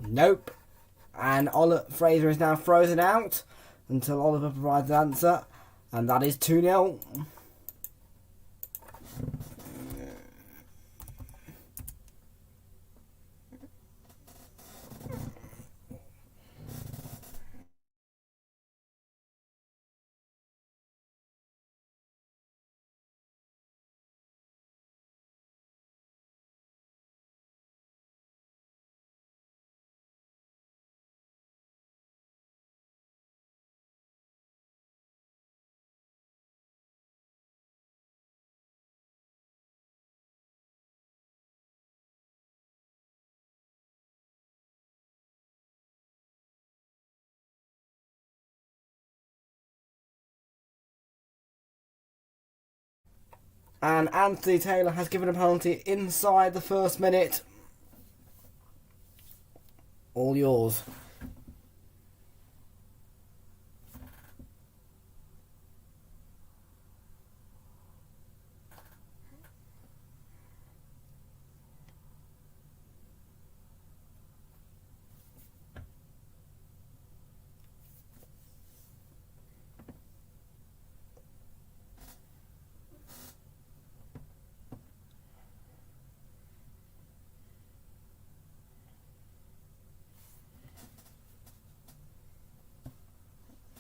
Nope. And Frazer is now frozen out until Oliver provides an answer. And that is 2-0. And Anthony Taylor has given a penalty inside the first minute. All yours.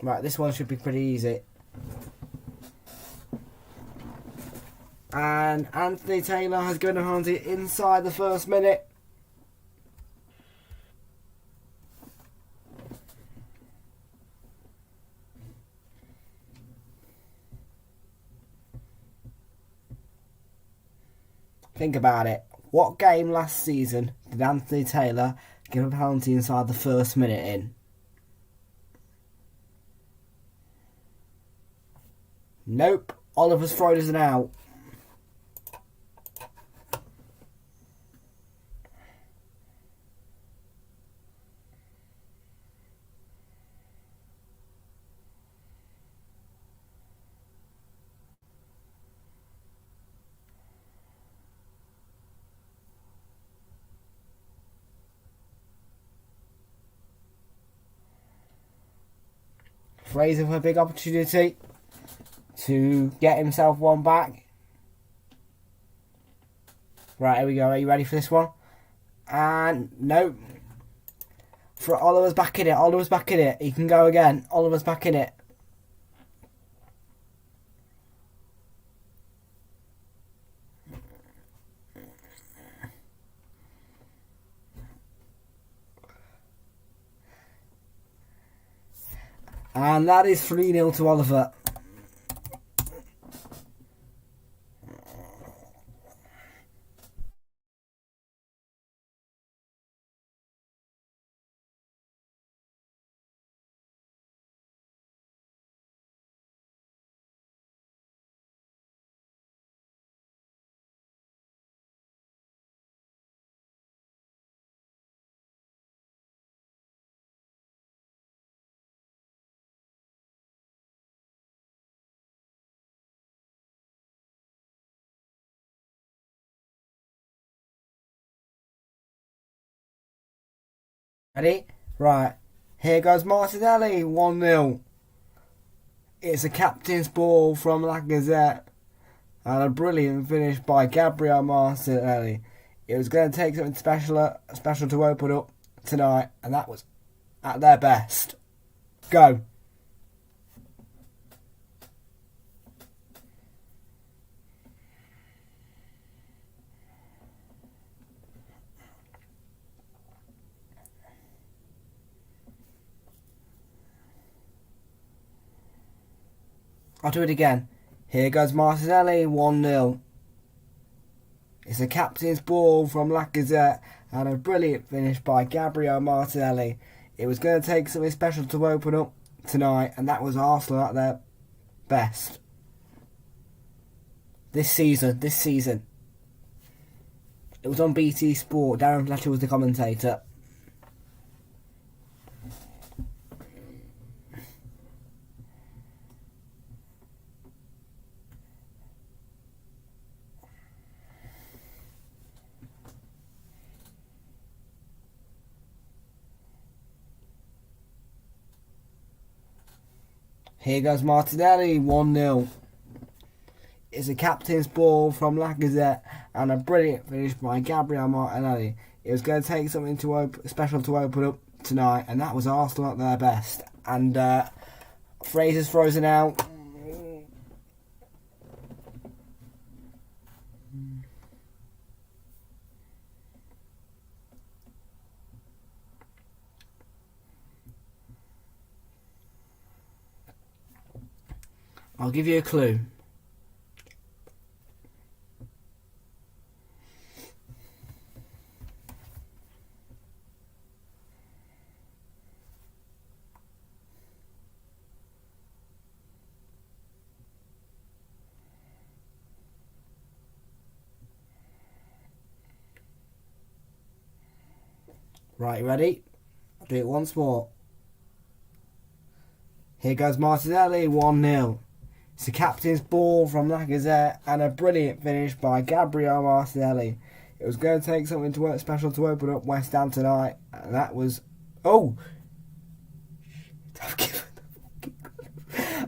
Right, this one should be pretty easy. And Anthony Taylor has given a penalty inside the first minute. Think about it. What game last season did Anthony Taylor give a penalty inside the first minute in? Nope. Oliver's frozen out. Frazer for a big opportunity to get himself one back. Right, here we go. Are you ready for this one? And no. For Oliver's back in it. Oliver's back in it. He can go again. Oliver's back in it. And that is 3-0 to Oliver. Ready? Right. Here goes Martinelli. 1-0. It's a captain's ball from Lacazette. And a brilliant finish by Gabriel Martinelli. It was going to take something special to open up tonight. And that was at their best. Go. I'll do it again. Here goes Martinelli, 1-0. It's a captain's ball from Lacazette and a brilliant finish by Gabriel Martinelli. It was going to take something special to open up tonight, and that was Arsenal at their best. This season. It was on BT Sport. Darren Fletcher was the commentator. Here goes Martinelli, 1-0. It's a captain's ball from Lacazette and a brilliant finish by Gabriel Martinelli. It was going to take something special to open up tonight, and that was Arsenal at their best. And Frazer's frozen out. I'll give you a clue. Right, you ready? I'll do it once more. Here goes Martinelli, 1-0. It's the captain's ball from Lacazette and a brilliant finish by Gabriel Martinelli. It was going to take something special to open up West Ham tonight, and that was... Oh!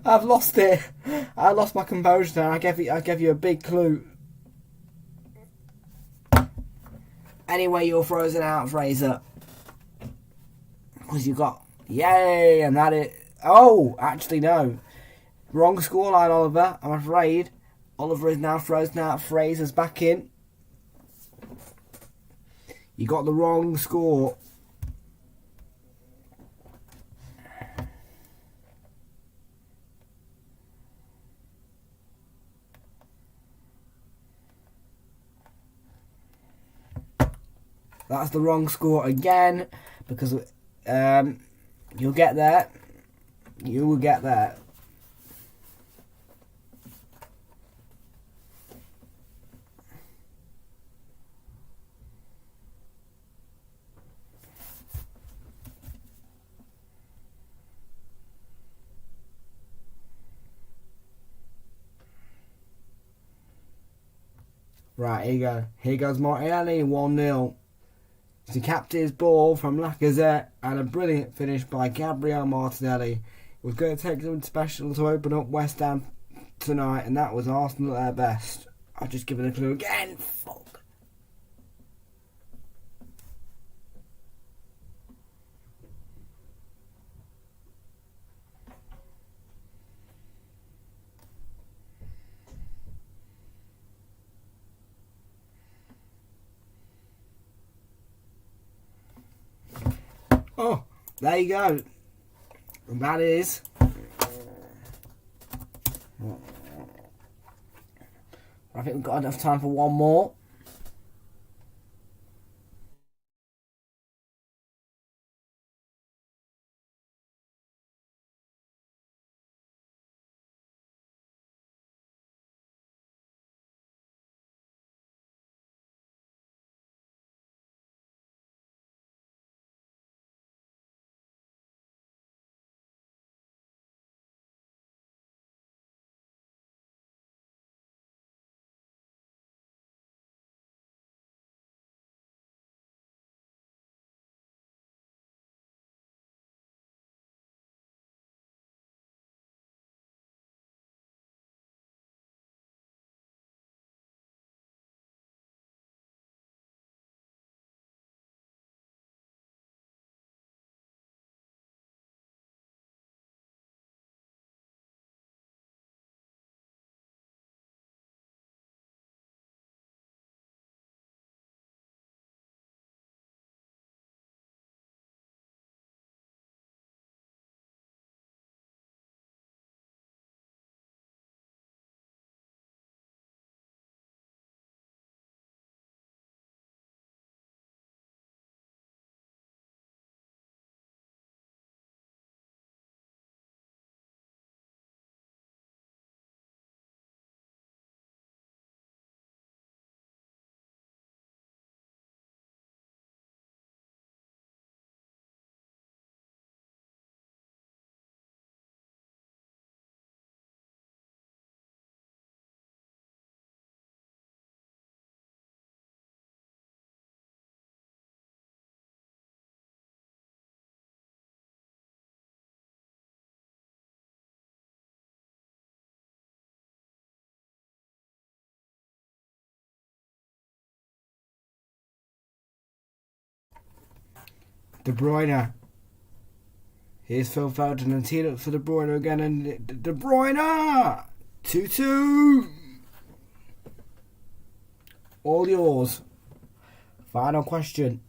I've lost it. I lost my composure now. I gave you a big clue. Anyway, you're frozen out, Frazer. Because you got... Yay! And that it... Oh! Actually, no. Wrong scoreline, Oliver. I'm afraid. Oliver is now frozen out. Frazer's back in. You got the wrong score. That's the wrong score again, because you'll get there. You will get there. Right, here you go. Here goes Martinelli, 1-0. It's the captain's ball from Lacazette and a brilliant finish by Gabriel Martinelli. It was going to take something special to open up West Ham tonight, and that was Arsenal at their best. I've just given a clue again. Fuck. Oh, there you go. And that is... I think we've got enough time for one more. De Bruyne. Here's Phil Foden and teed up for De Bruyne again, and De Bruyne! 2-2! All yours. Final question.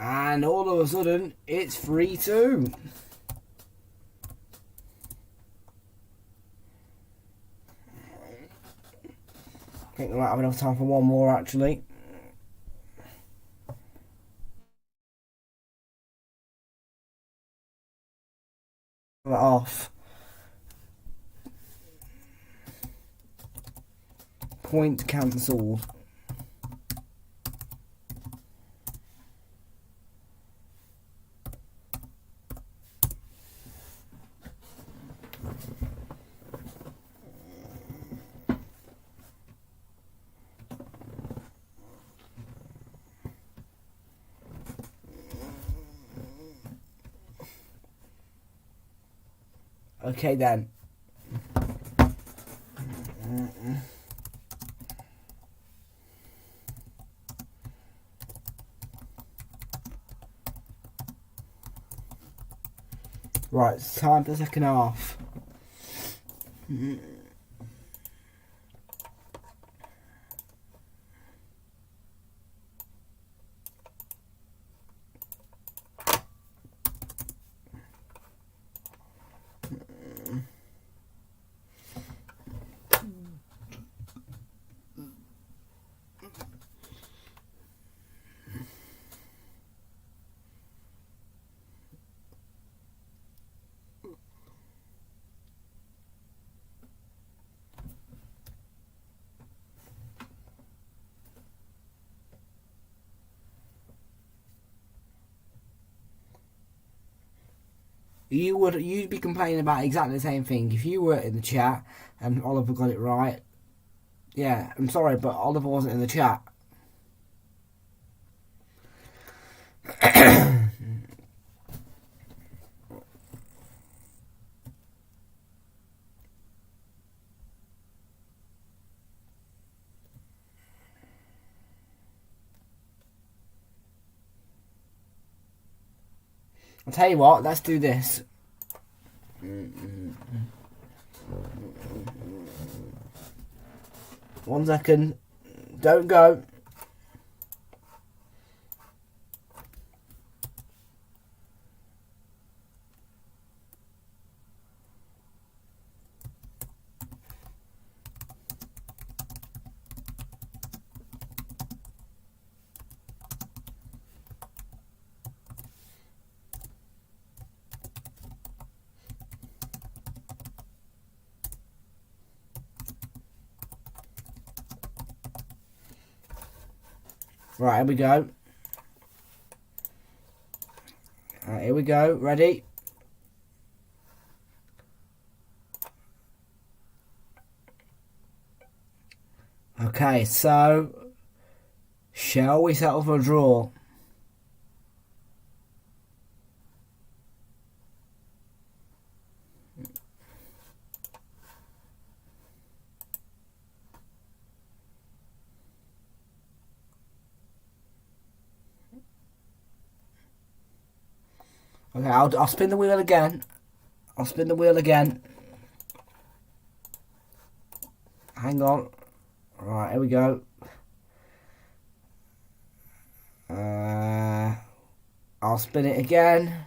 And all of a sudden, it's 3-2. I think we might have enough time for one more, actually. Off. Point cancelled. Okay then. Right, it's time for the second half. You'd be complaining about exactly the same thing if you were in the chat and Oliver got it right. Yeah, I'm sorry, but Oliver wasn't in the chat. I'll tell you what, let's do this. 1 second. Don't go. Right, here we go. Right, here we go. Ready? Okay, so shall we settle for a draw? Okay, I'll spin the wheel again. I'll spin the wheel again. Hang on. Right, here we go. I'll spin it again.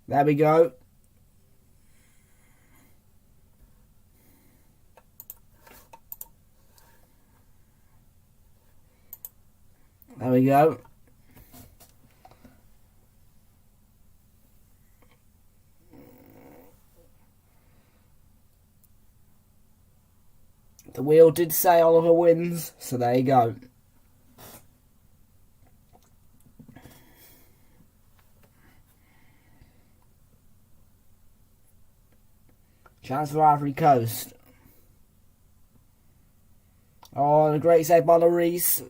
There we go. There we go. The wheel did say Oliver wins, so there you go. Chance for Ivory Coast. Oh, the great save by Lloris.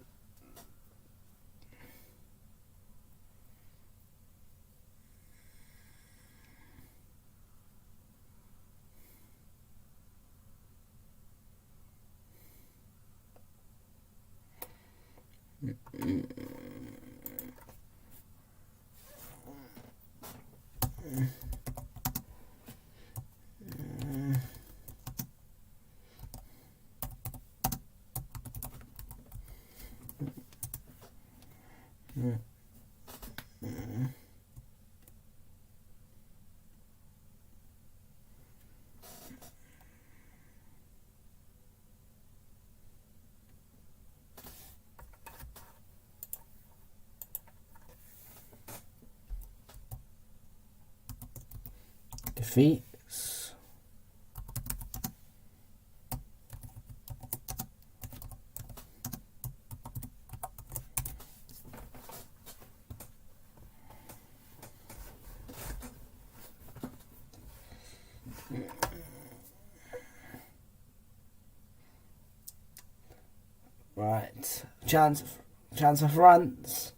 Defeats. Right. Chance for France.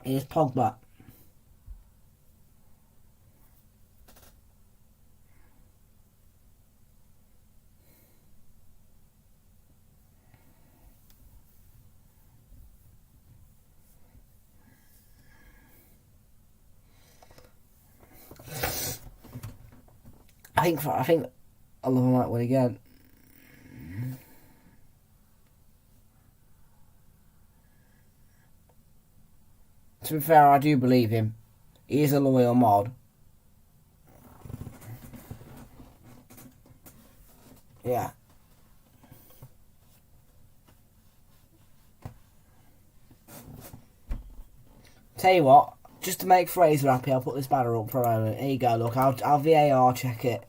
Here's Pogba. I think Oliver might win again. To be fair, I do believe him. He is a loyal mod. Yeah. Tell you what, just to make Frazer happy, I'll put this banner up for a moment. Here you go, look, I'll VAR check it.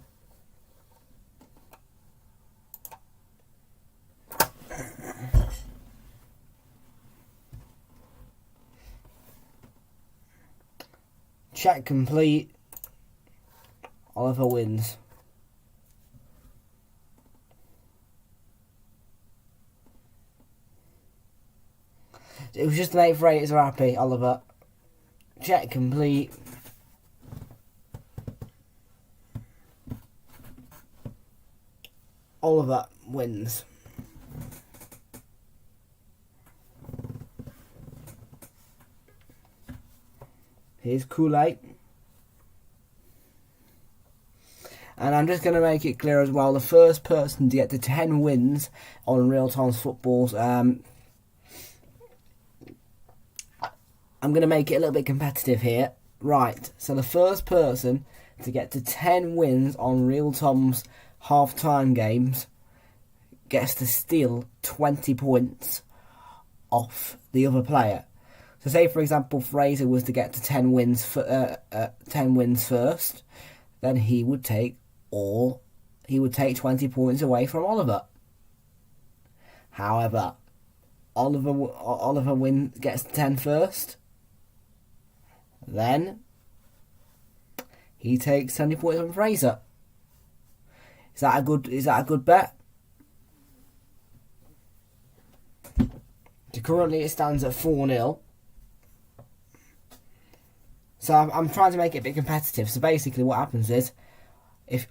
Check complete. Oliver wins. It was just to make Frazer happy, Oliver. Check complete. Oliver wins. Here's Kool-Aid. And I'm just going to make it clear as well, the first person to get to 10 wins on Realltom's footballs, I'm going to make it a little bit competitive here. Right, so the first person to get to 10 wins on Realltom's half-time games gets to steal 20 points off the other player. So say, for example, Frazer was to get to 10 wins first, then he would take 20 points away from Oliver. However, Oliver gets to 10 first, then he takes 20 points from Frazer. Is that a good bet? So currently it stands at 4-0. So I'm trying to make it a bit competitive. So basically what happens is, if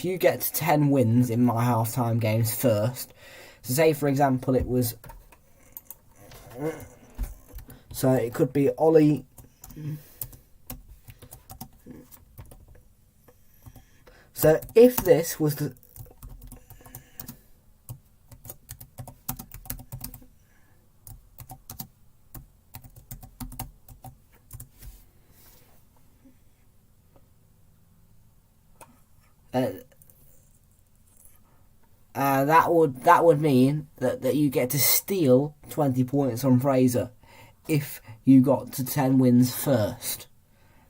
you get to 10 wins in my half-time games first, so say for example it was, so it could be Ollie, so if this was the, That would mean that you get to steal 20 points from Frazer if you got to 10 wins first.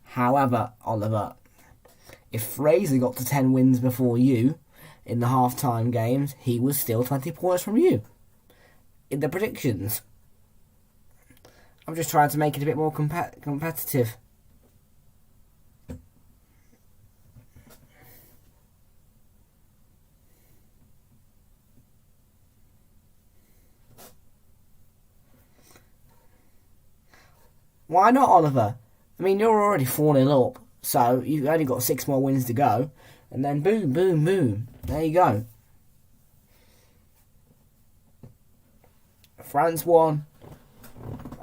However, Oliver, if Frazer got to 10 wins before you in the half-time games, he would steal 20 points from you in the predictions. I'm just trying to make it a bit more competitive. Why not, Oliver? I mean, you're already 4-0 up, so you've only got 6 more wins to go. And then boom, boom, boom. There you go. France 1,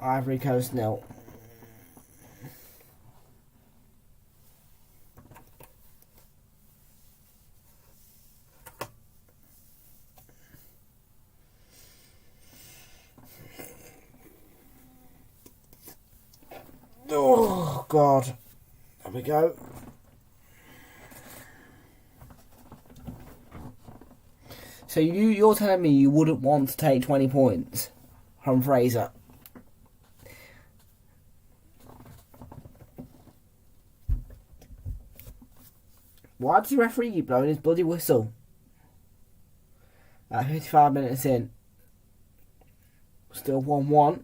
Ivory Coast 0. Oh, God. There we go. So you're telling me you wouldn't want to take 20 points from Frazer? Why does the referee keep blowing his bloody whistle? At 55 minutes in. Still 1-1.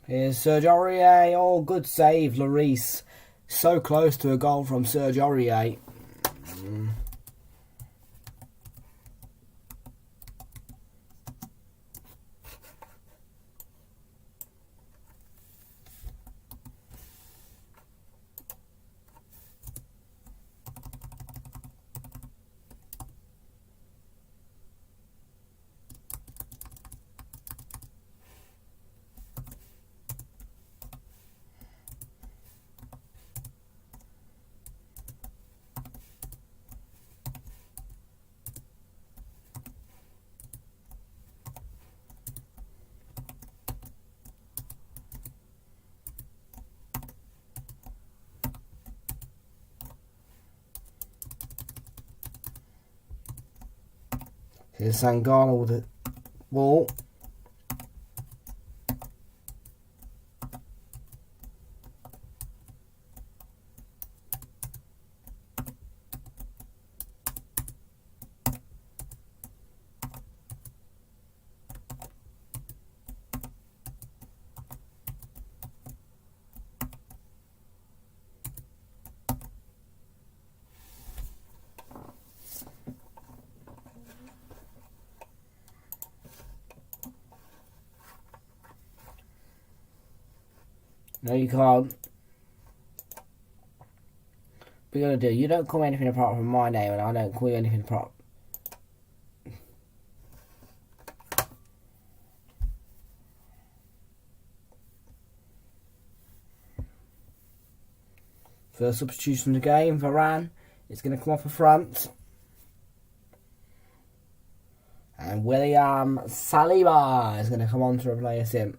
Here's Serge Aurier. Oh, good save, Lloris. So close to a goal from Serge Aurier. Here's Sangana with the ball. No, you can't. We're gonna do. You don't call me anything apart from my name, and I don't call you anything apart. First substitution of the game, Varane is going to come off the front. And William Saliba is going to come on to replace him.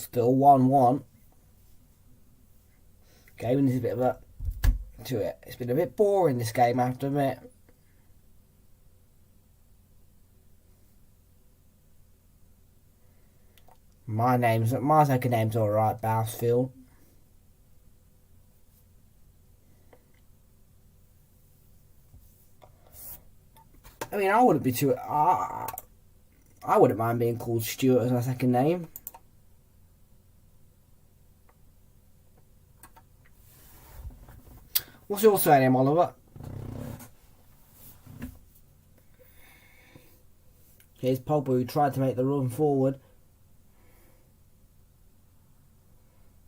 Still 1-1. Game needs a bit of a to it. It's been a bit boring, this game, I have to admit. My second name's alright, Bausfield. I mean, I wouldn't be too. I wouldn't mind being called Stuart as my second name. What's your surname, Oliver? Here's Pogba, who tried to make the run forward.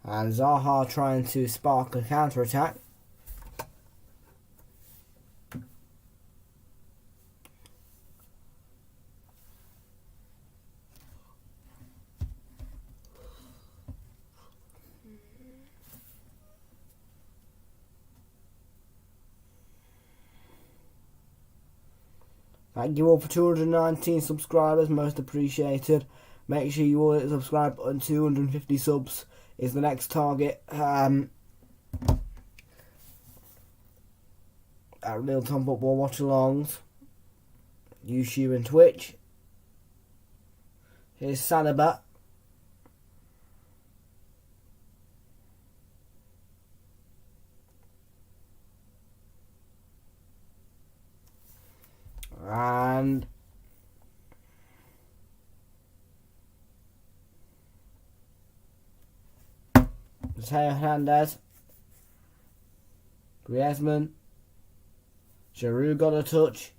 And Zaha trying to spark a counter-attack. Thank you all for 219 subscribers, most appreciated. Make sure you all subscribe on 250 subs is the next target. At Realltom Football Watch-Alongs, YouTube and Twitch. Here's Saliba. And Mateo Hernandez, Griezmann, Giroud got a touch,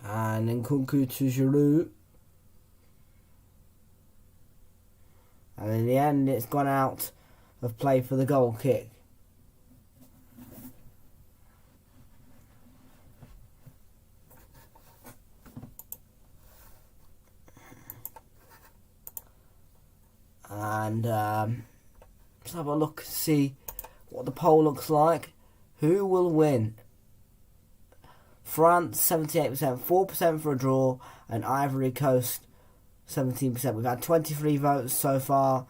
and Nkunku to Giroud, and in the end it's gone out of play for the goal kick. And let's have a look and see what the poll looks like. Who will win? France 78%, 4% for a draw, and Ivory Coast 17%. We've had 23 votes so far,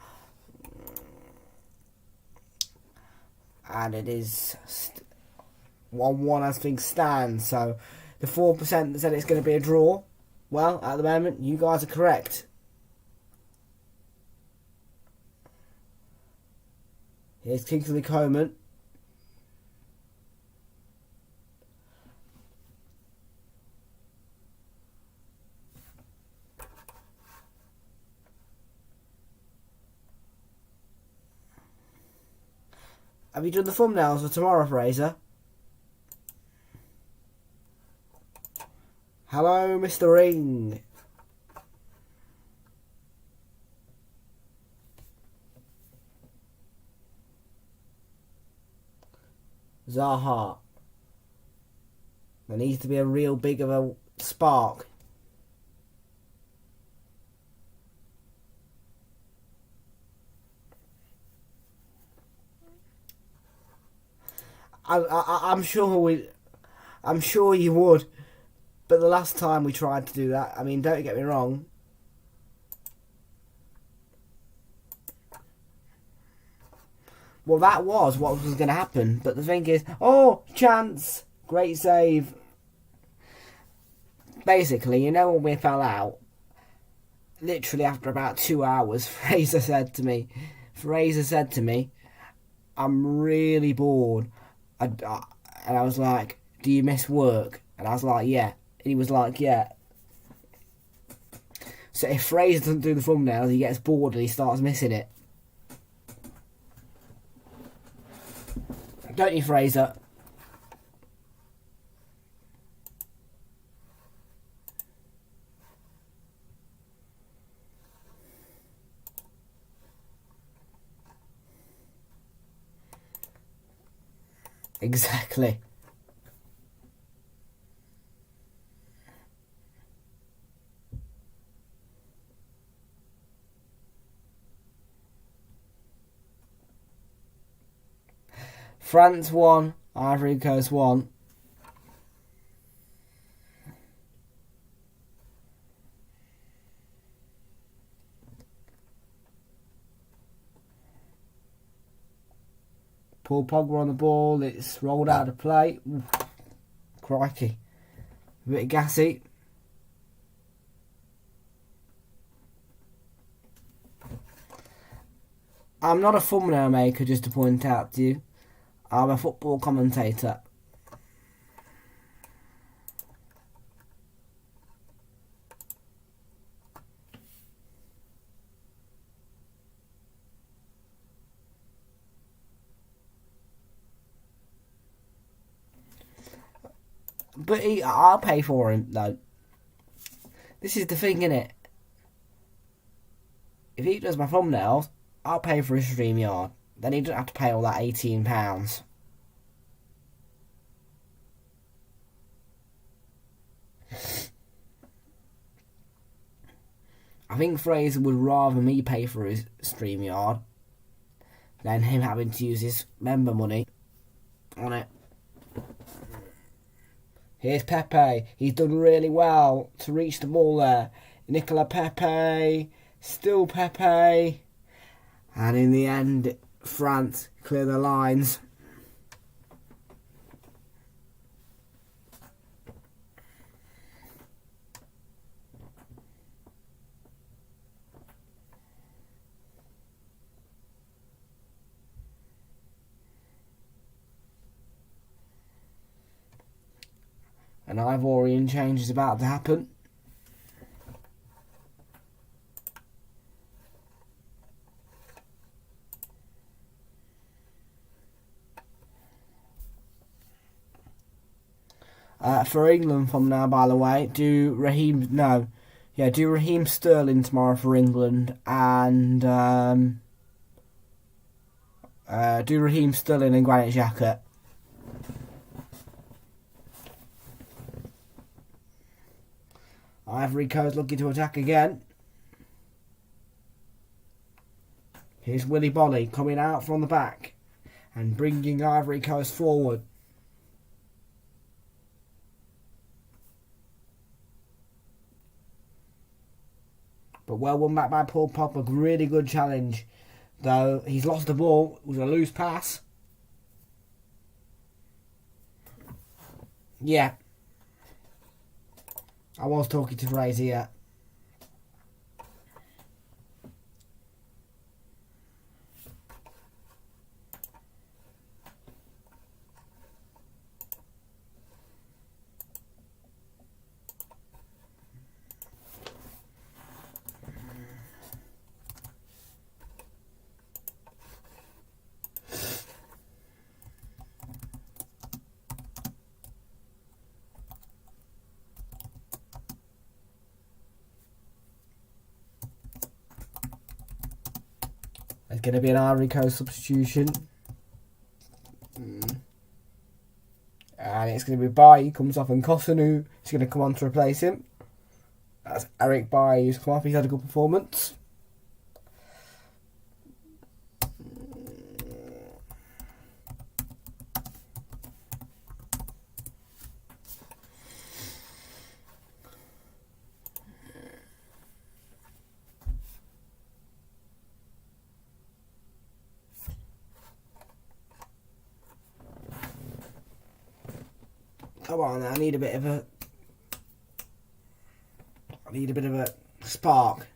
and it is 1-1 as things stand. So the 4% that said it's going to be a draw, well, at the moment you guys are correct. Here's Kingsley Coman. Have you done the thumbnails for tomorrow, Frazer? Hello, Mr. Ring. Zaha. There needs to be a real big of a spark. I'm sure you would, but the last time we tried to do that, I mean, don't get me wrong, well, that was what was going to happen. But the thing is, oh, chance, great save. Basically, you know, when we fell out, literally after about 2 hours, Frazer said to me, I'm really bored. And I was like, do you miss work? And I was like, yeah. And he was like, yeah. So if Frazer doesn't do the thumbnails, he gets bored and he starts missing it. Don't you, Frazer? Exactly. France 1, Ivory Coast 1. Paul Pogba on the ball. It's rolled out of play. Ooh, crikey. A bit gassy. I'm not a thumbnail maker, just to point out to you. I'm a football commentator. But I'll pay for him, though. This is the thing, innit? If he does my thumbnails, I'll pay for his StreamYard. Then he doesn't have to pay all that £18. I think Frazer would rather me pay for his StreamYard than him having to use his member money on it. Here's Pepe. He's done really well to reach the ball there. Nicola Pepe. Still Pepe. And in the end, France clear the lines. An Ivorian change is about to happen. For England from now, by the way, do Raheem Sterling tomorrow for England, and do Raheem Sterling and Granit Xhaka. Ivory Coast looking to attack again. Here's Willy Bolly coming out from the back and bringing Ivory Coast forward. But well won back by Paul Pogba. Really good challenge. Though he's lost the ball. It was a loose pass. Yeah. I was talking to Frazer, yeah. There's going to be an Ivory Coast substitution. And it's going to be Bailly comes off and Kosunu is going to come on to replace him. That's Eric Bailly who's come off. He's had a good performance. Come on, I need a bit of a spark.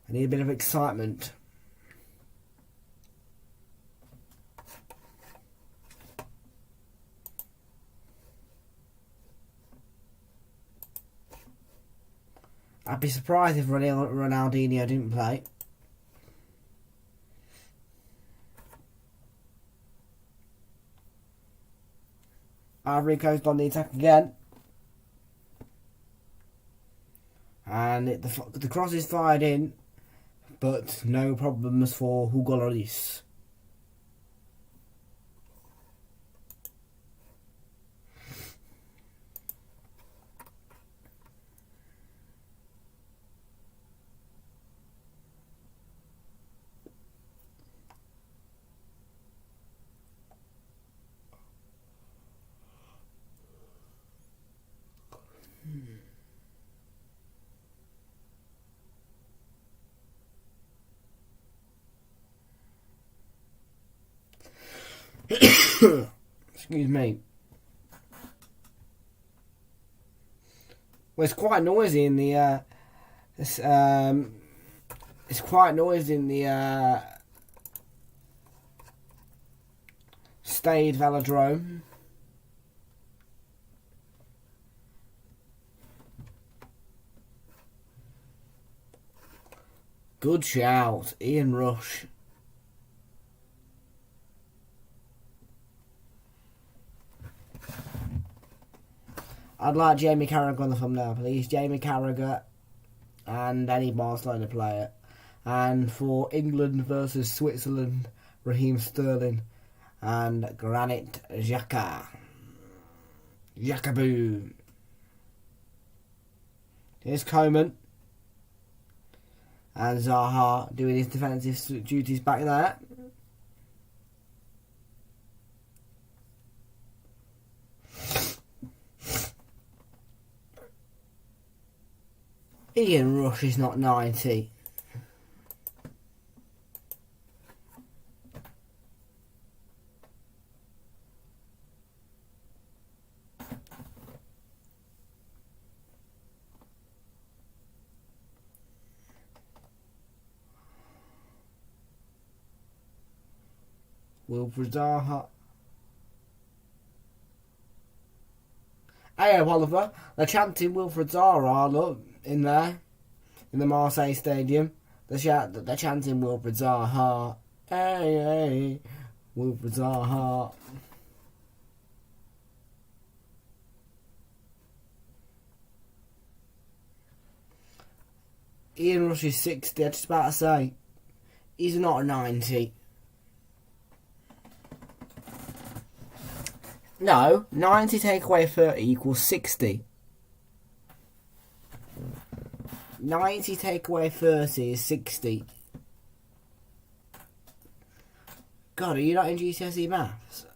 I need a bit of excitement. I'd be surprised if Ronaldinho didn't play. Ivory Coast on the attack again. And the cross is fired in, but no problems for Hugo Lloris. Excuse me. Well, it's quite noisy in the. It's quite noisy in the Stade Velodrome. Good shout, Ian Rush. I'd like Jamie Carragher on the thumbnail, please. Jamie Carragher and any Barcelona player. And for England versus Switzerland, Raheem Sterling and Granit Xhaka. Xhakaboo. Here's Coman. And Zaha doing his defensive duties back there. Ian Rush is not 90. Wilfried Zaha. Hey, Oliver, they're chanting Wilfried Zaha, look, in there, in the Marseille Stadium. They're chanting Wilfried Zaha. Hey, Wilfried Zaha. Ian Rush is 60, I was just about to say. He's not a 90. No, 90 take away 30 equals 60. 90 take away 30 is 60. God, are you not in GCSE maths?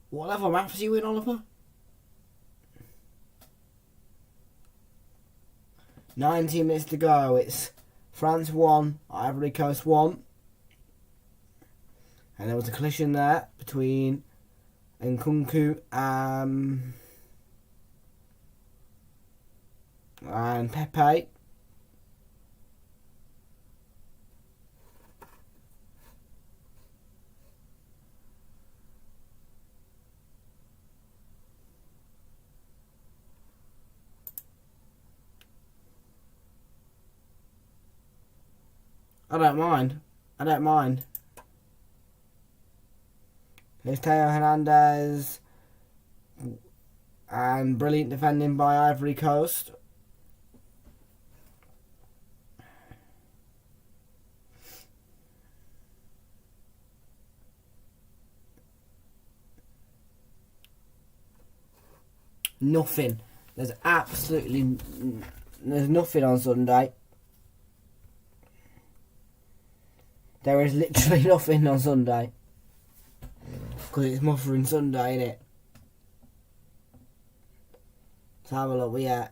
What level of maths are you in, Oliver? 19 minutes to go. It's France 1, Ivory Coast 1. And there was a collision there between Nkunku and Pepe. I don't mind. Here's Theo Hernandez. And brilliant defending by Ivory Coast. Nothing. There's nothing on Sunday. There is literally nothing on Sunday. Because it's Mothering Sunday, innit? Let's have a look. Yeah.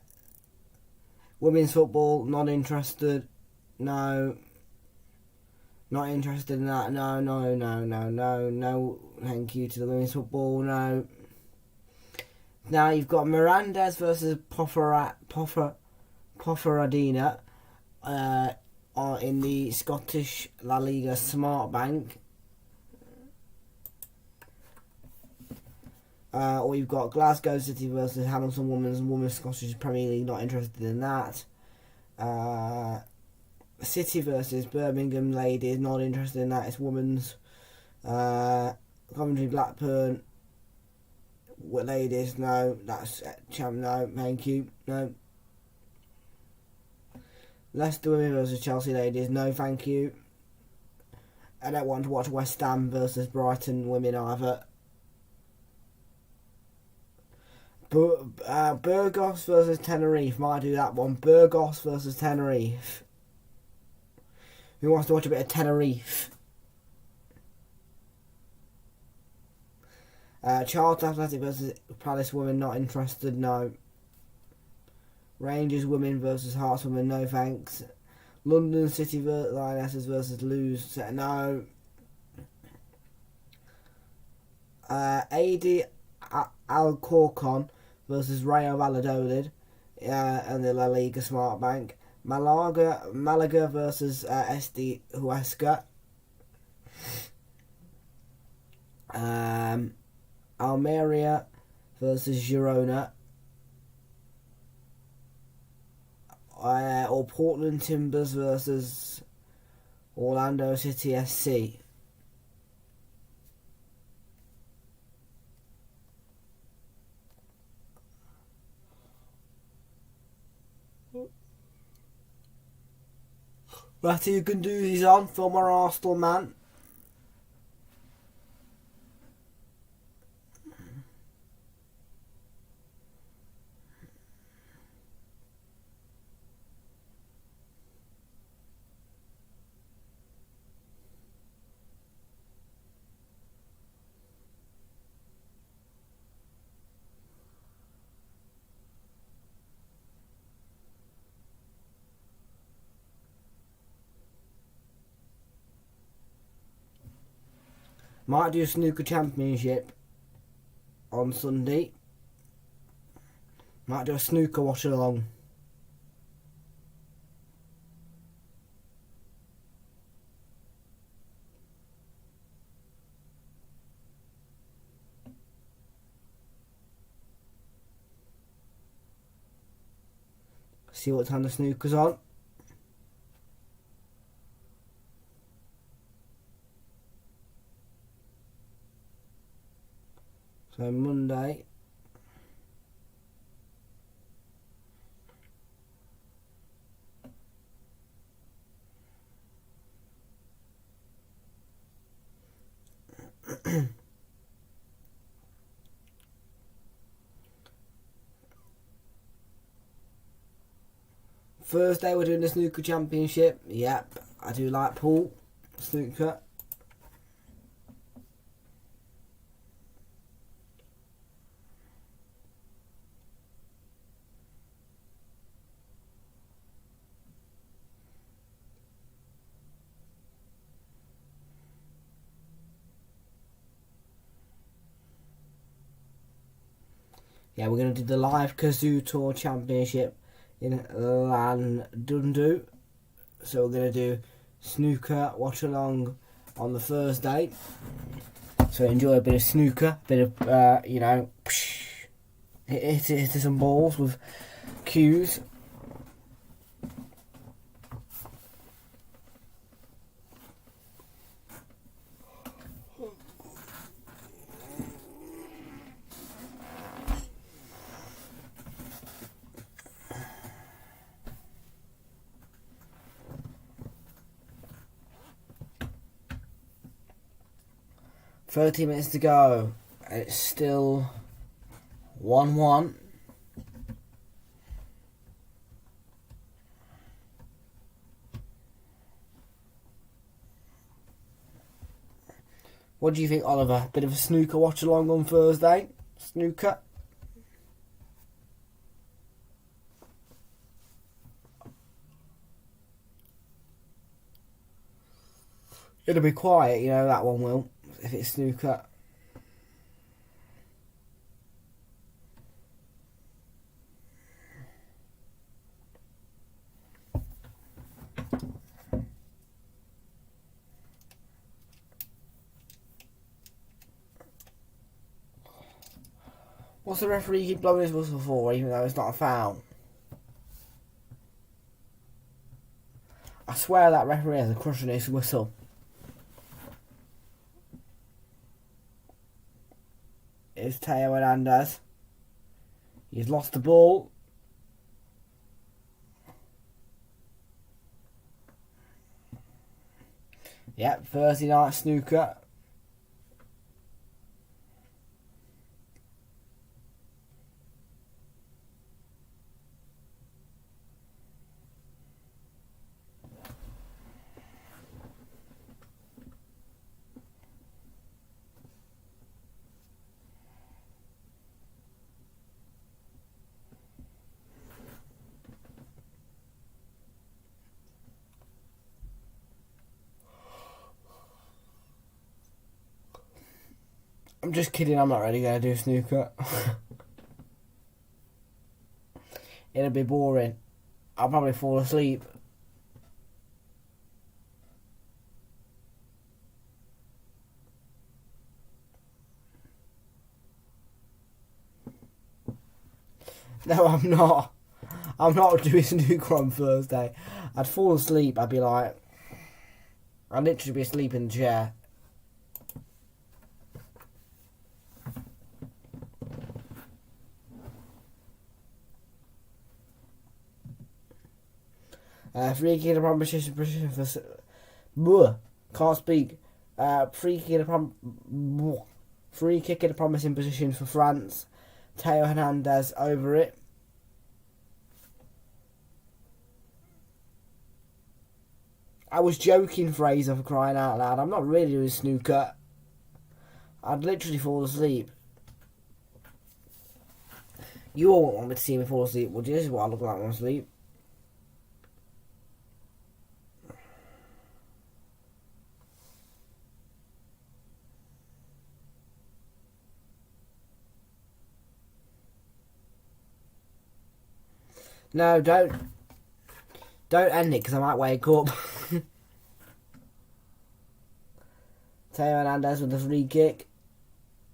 Women's football, not interested. No. Not interested in that. No. Thank you to the women's football. No. Now you've got Mirandes versus Pofferadina in the Scottish La Liga Smart Bank. Or you've got Glasgow City versus Hamilton Women's Scottish Premier League, not interested in that. City versus Birmingham Ladies, not interested in that, it's women's. Coventry Blackburn Ladies, no, that's no, thank you, no. Leicester Women versus Chelsea Ladies, no thank you. I don't want to watch West Ham versus Brighton Women either. Burgos versus Tenerife, might do that one. Burgos versus Tenerife. Who wants to watch a bit of Tenerife? Charlton Athletic versus Palace Women, not interested, no. Rangers Women versus Hearts Women, no thanks. London City Lionesses versus Lewes, no. AD Alcorcon versus Rayo Valladolid and the La Liga Smart Bank. Malaga versus SD Huesca. Almeria versus Girona. Or Portland Timbers versus Orlando City SC. Matty, you can do these on, former Arsenal man. Might do a snooker championship on Sunday. Might do a snooker watch along. See what time the snooker's on. So Monday. Thursday we're doing the snooker championship. Yep, I do like pool snooker. Yeah, we're going to do the live Kazoo Tour Championship in Llandundu. So we're going to do snooker watch along on the Thursday. So enjoy a bit of snooker, bit of, hit some balls with cues. "30 minutes to go, and it's still 1-1. What do you think, Oliver? Bit of a snooker watch along on Thursday? Snooker? It'll be quiet, that one will, if it's snooker. What's the referee keep blowing his whistle for, even though it's not a foul? I swear that referee has a crush on his whistle. It's Teo Hernandez. He's lost the ball. Yep, Thursday night snooker. I'm just kidding, I'm not really going to do snooker. It'll be boring. I'll probably fall asleep. No, I'm not. I'm not doing snooker on Thursday. I'd fall asleep. I'd literally be asleep in the chair. Free kick upon position for can't speak. Free kick in a promising position for France. Teo Hernandez over it. I was joking, Frazer, for crying out loud. I'm not really doing snooker. I'd literally fall asleep. You all won't want me to see me fall asleep, would you? This is what I look like when I'm asleep. No, don't end it because I might wake up. Teo Hernandez with the free kick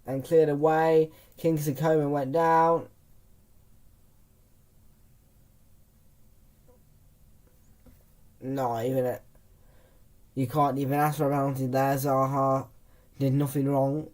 and cleared away. Kingsley Coman went down. Not even it. You can't even ask for a penalty there. Zaha did nothing wrong.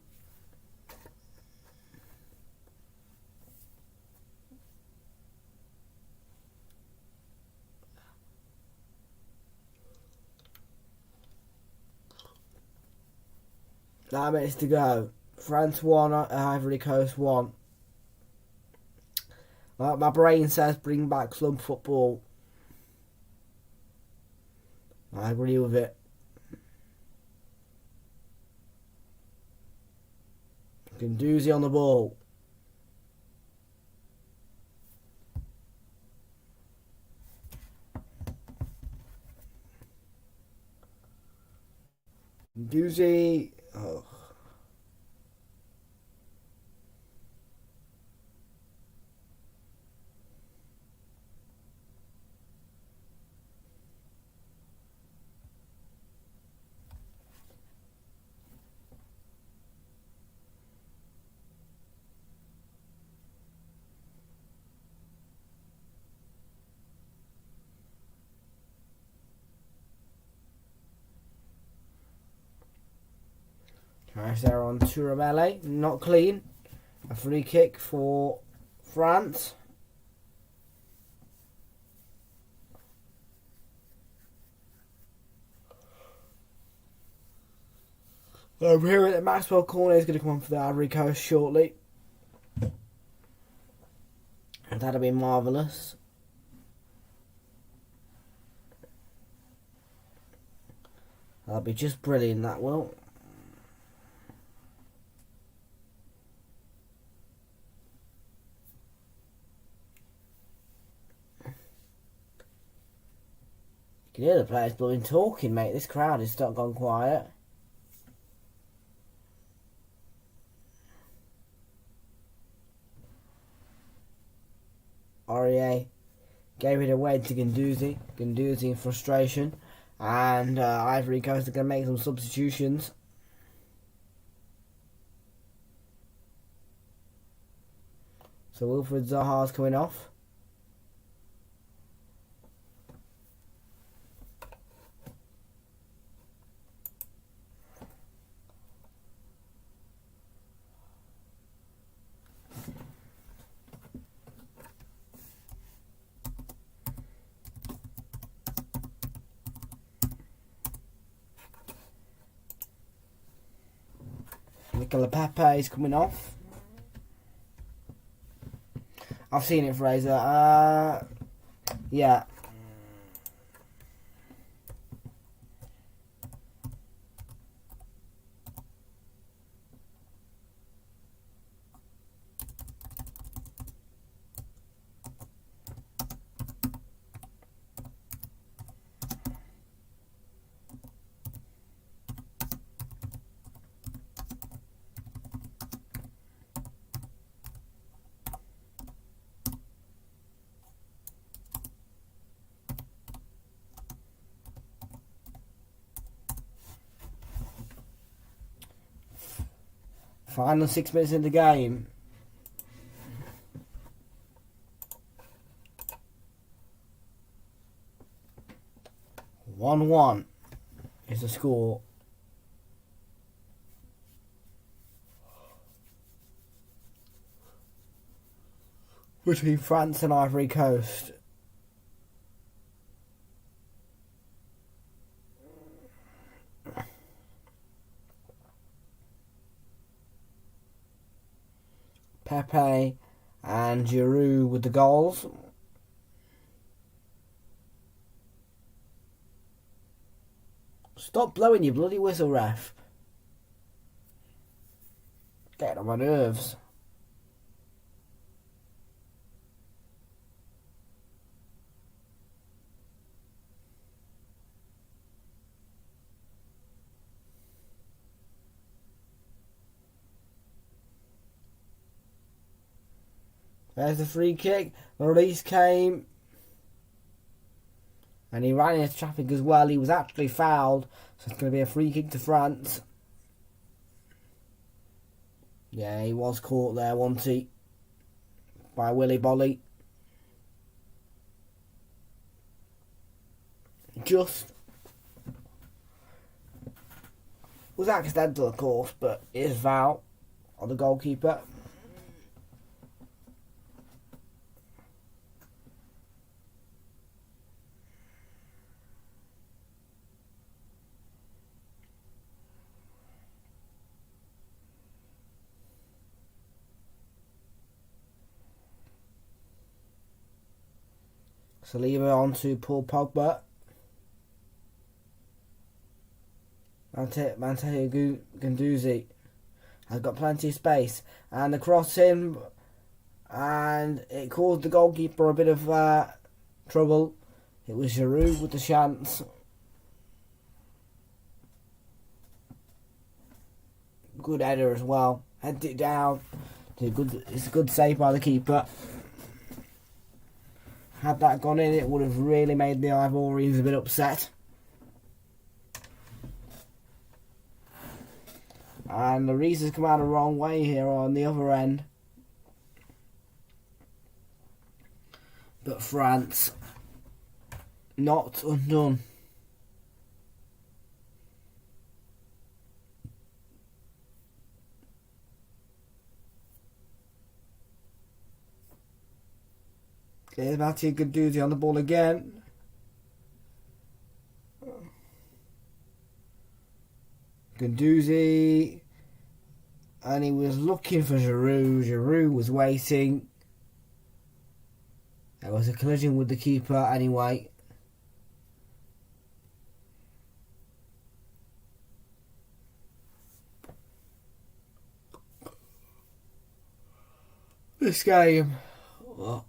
Nine minutes to go. France 1, Ivory Coast 1. My brain says bring back club football. I agree with it. Guendouzi on the ball. Guendouzi. Oh. Frazer on Touramele, not clean. A free kick for France. I'm hearing that Maxwell Cornet is going to come on for the Ivory Coast shortly. And that'll be marvellous. That'll be just brilliant, that will. You can hear the players blowing talking, mate. This crowd has not gone quiet. Aurier gave it away to Guendouzi. Guendouzi in frustration. And Ivory Coast are going to make some substitutions. So Wilfried Zaha's coming off. Nicola Pepe is coming off. I've seen it, Frazer. Yeah. Final 6 minutes in the game. One is the score. Between France and Ivory Coast. Pepe and Giroud with the goals. Stop blowing your bloody whistle, ref. Getting on my nerves. There's the free kick. The release came. And he ran into traffic as well. He was actually fouled. So it's going to be a free kick to France. Yeah, he was caught there, wasn't he? By Willy Bolly. Just. Was accidental, of course, but it is foul on the goalkeeper. Saliba on to Paul Pogba. Matteo Guendouzi has got plenty of space. And the cross in. And it caused the goalkeeper a bit of trouble. It was Giroud with the chance. Good header as well. Headed it down. It's a good save by the keeper. Had that gone in, it would have really made the Ivorians a bit upset. And the Reasons come out the wrong way here on the other end. But France, not undone. There's Matteo Guendouzi on the ball again. Guendouzi. And he was looking for Giroud. Giroud was waiting. There was a collision with the keeper anyway. This game. Well,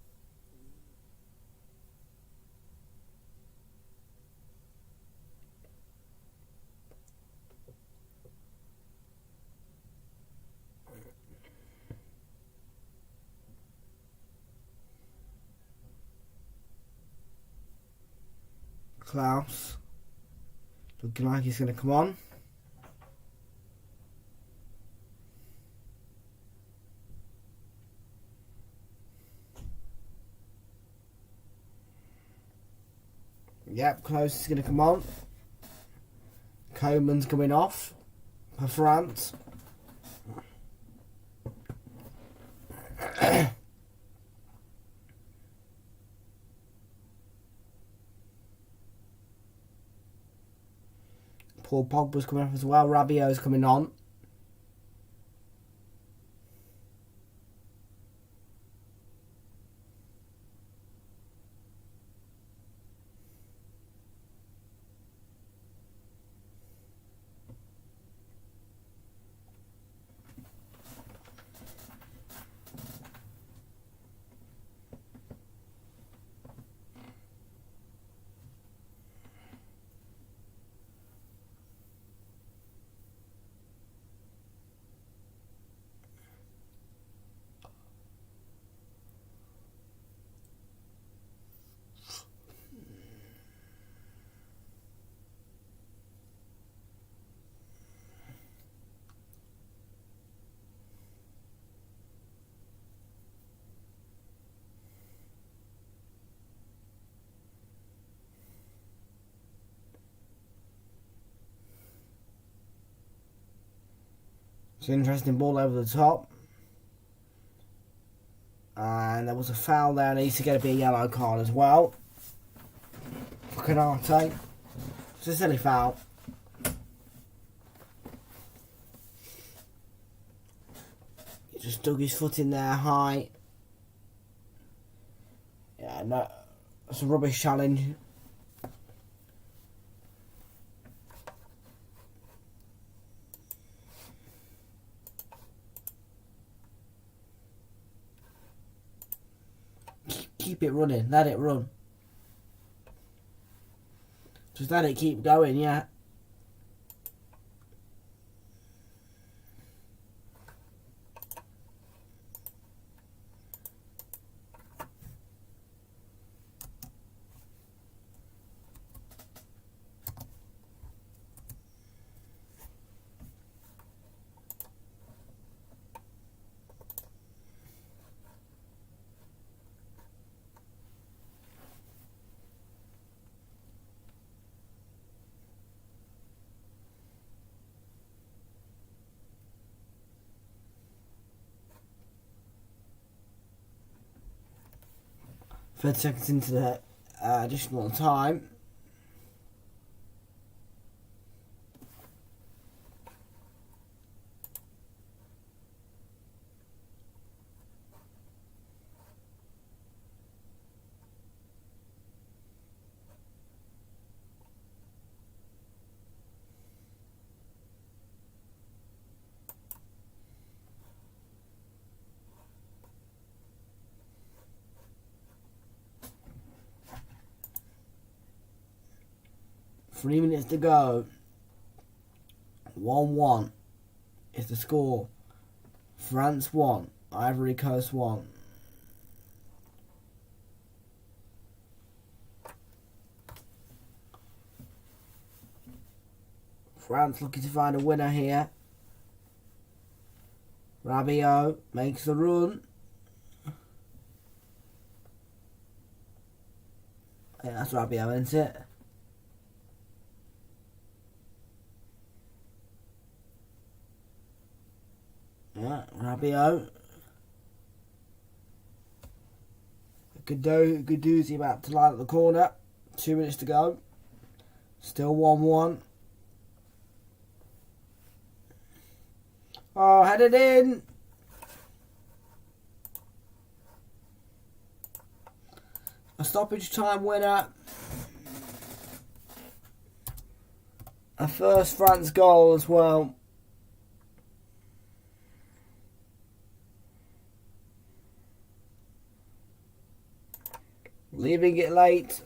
Klaus looking like he's going to come on. Yep, Klaus is going to come on. Coman's coming off for France. Paul Pogba's coming off as well. Rabiot's coming on. It's an interesting ball over the top. And there was a foul there, and it needs to be a yellow card as well. For Canate. It's a silly foul. He just dug his foot in there high. Yeah, no, it's a rubbish challenge. Keep it running, let it run. Just let it keep going, yeah. Thirty seconds into the additional time. Three minutes to go. 1-1 is the score. France 1, Ivory Coast 1. France looking to find a winner here. Rabiot makes the run. Yeah, that's Rabiot, isn't it? Yeah, Rabiot. Guendouzi about to line up the corner. 2 minutes to go. Still 1-1. Oh, headed in. A stoppage time winner. A first France goal as well. Leaving it late.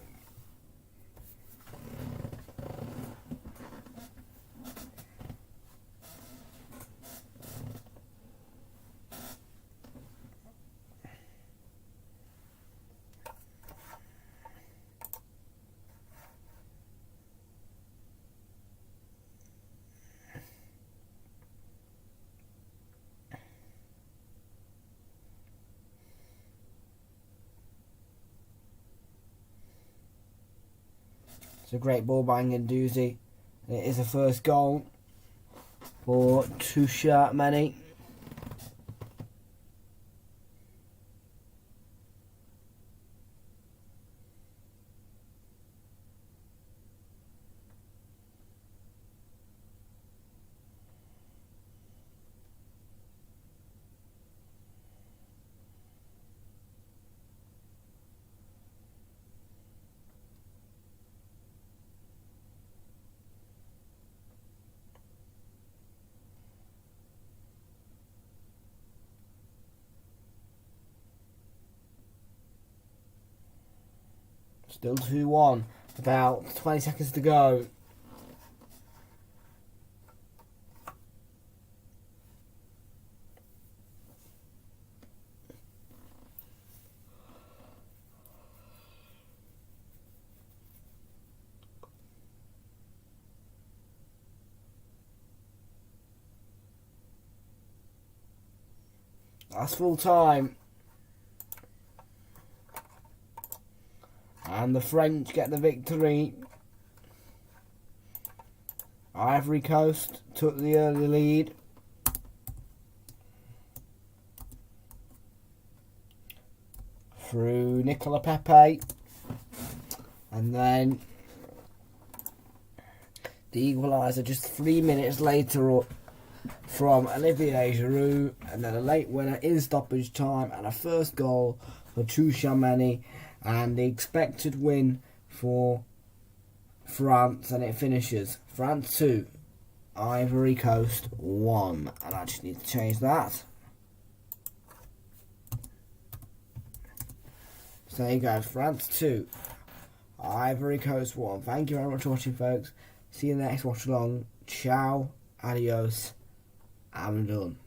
It's a great ball by Guendouzi. It is a first goal for Tchouameni. Still 2-1. About 20 seconds to go. That's full time. And the French get the victory. Ivory Coast took the early lead. through Nicola Pepe, and then the equaliser just 3 minutes later from Olivier Giroud, and then a late winner in stoppage time and a first goal for Tchouameni, and the expected win for France, and it finishes France 2, Ivory Coast 1. And I just need to change that. So there you go, France 2, Ivory Coast 1. Thank you very much for watching, folks. See you in the next watch along. Ciao, adios, I'm done.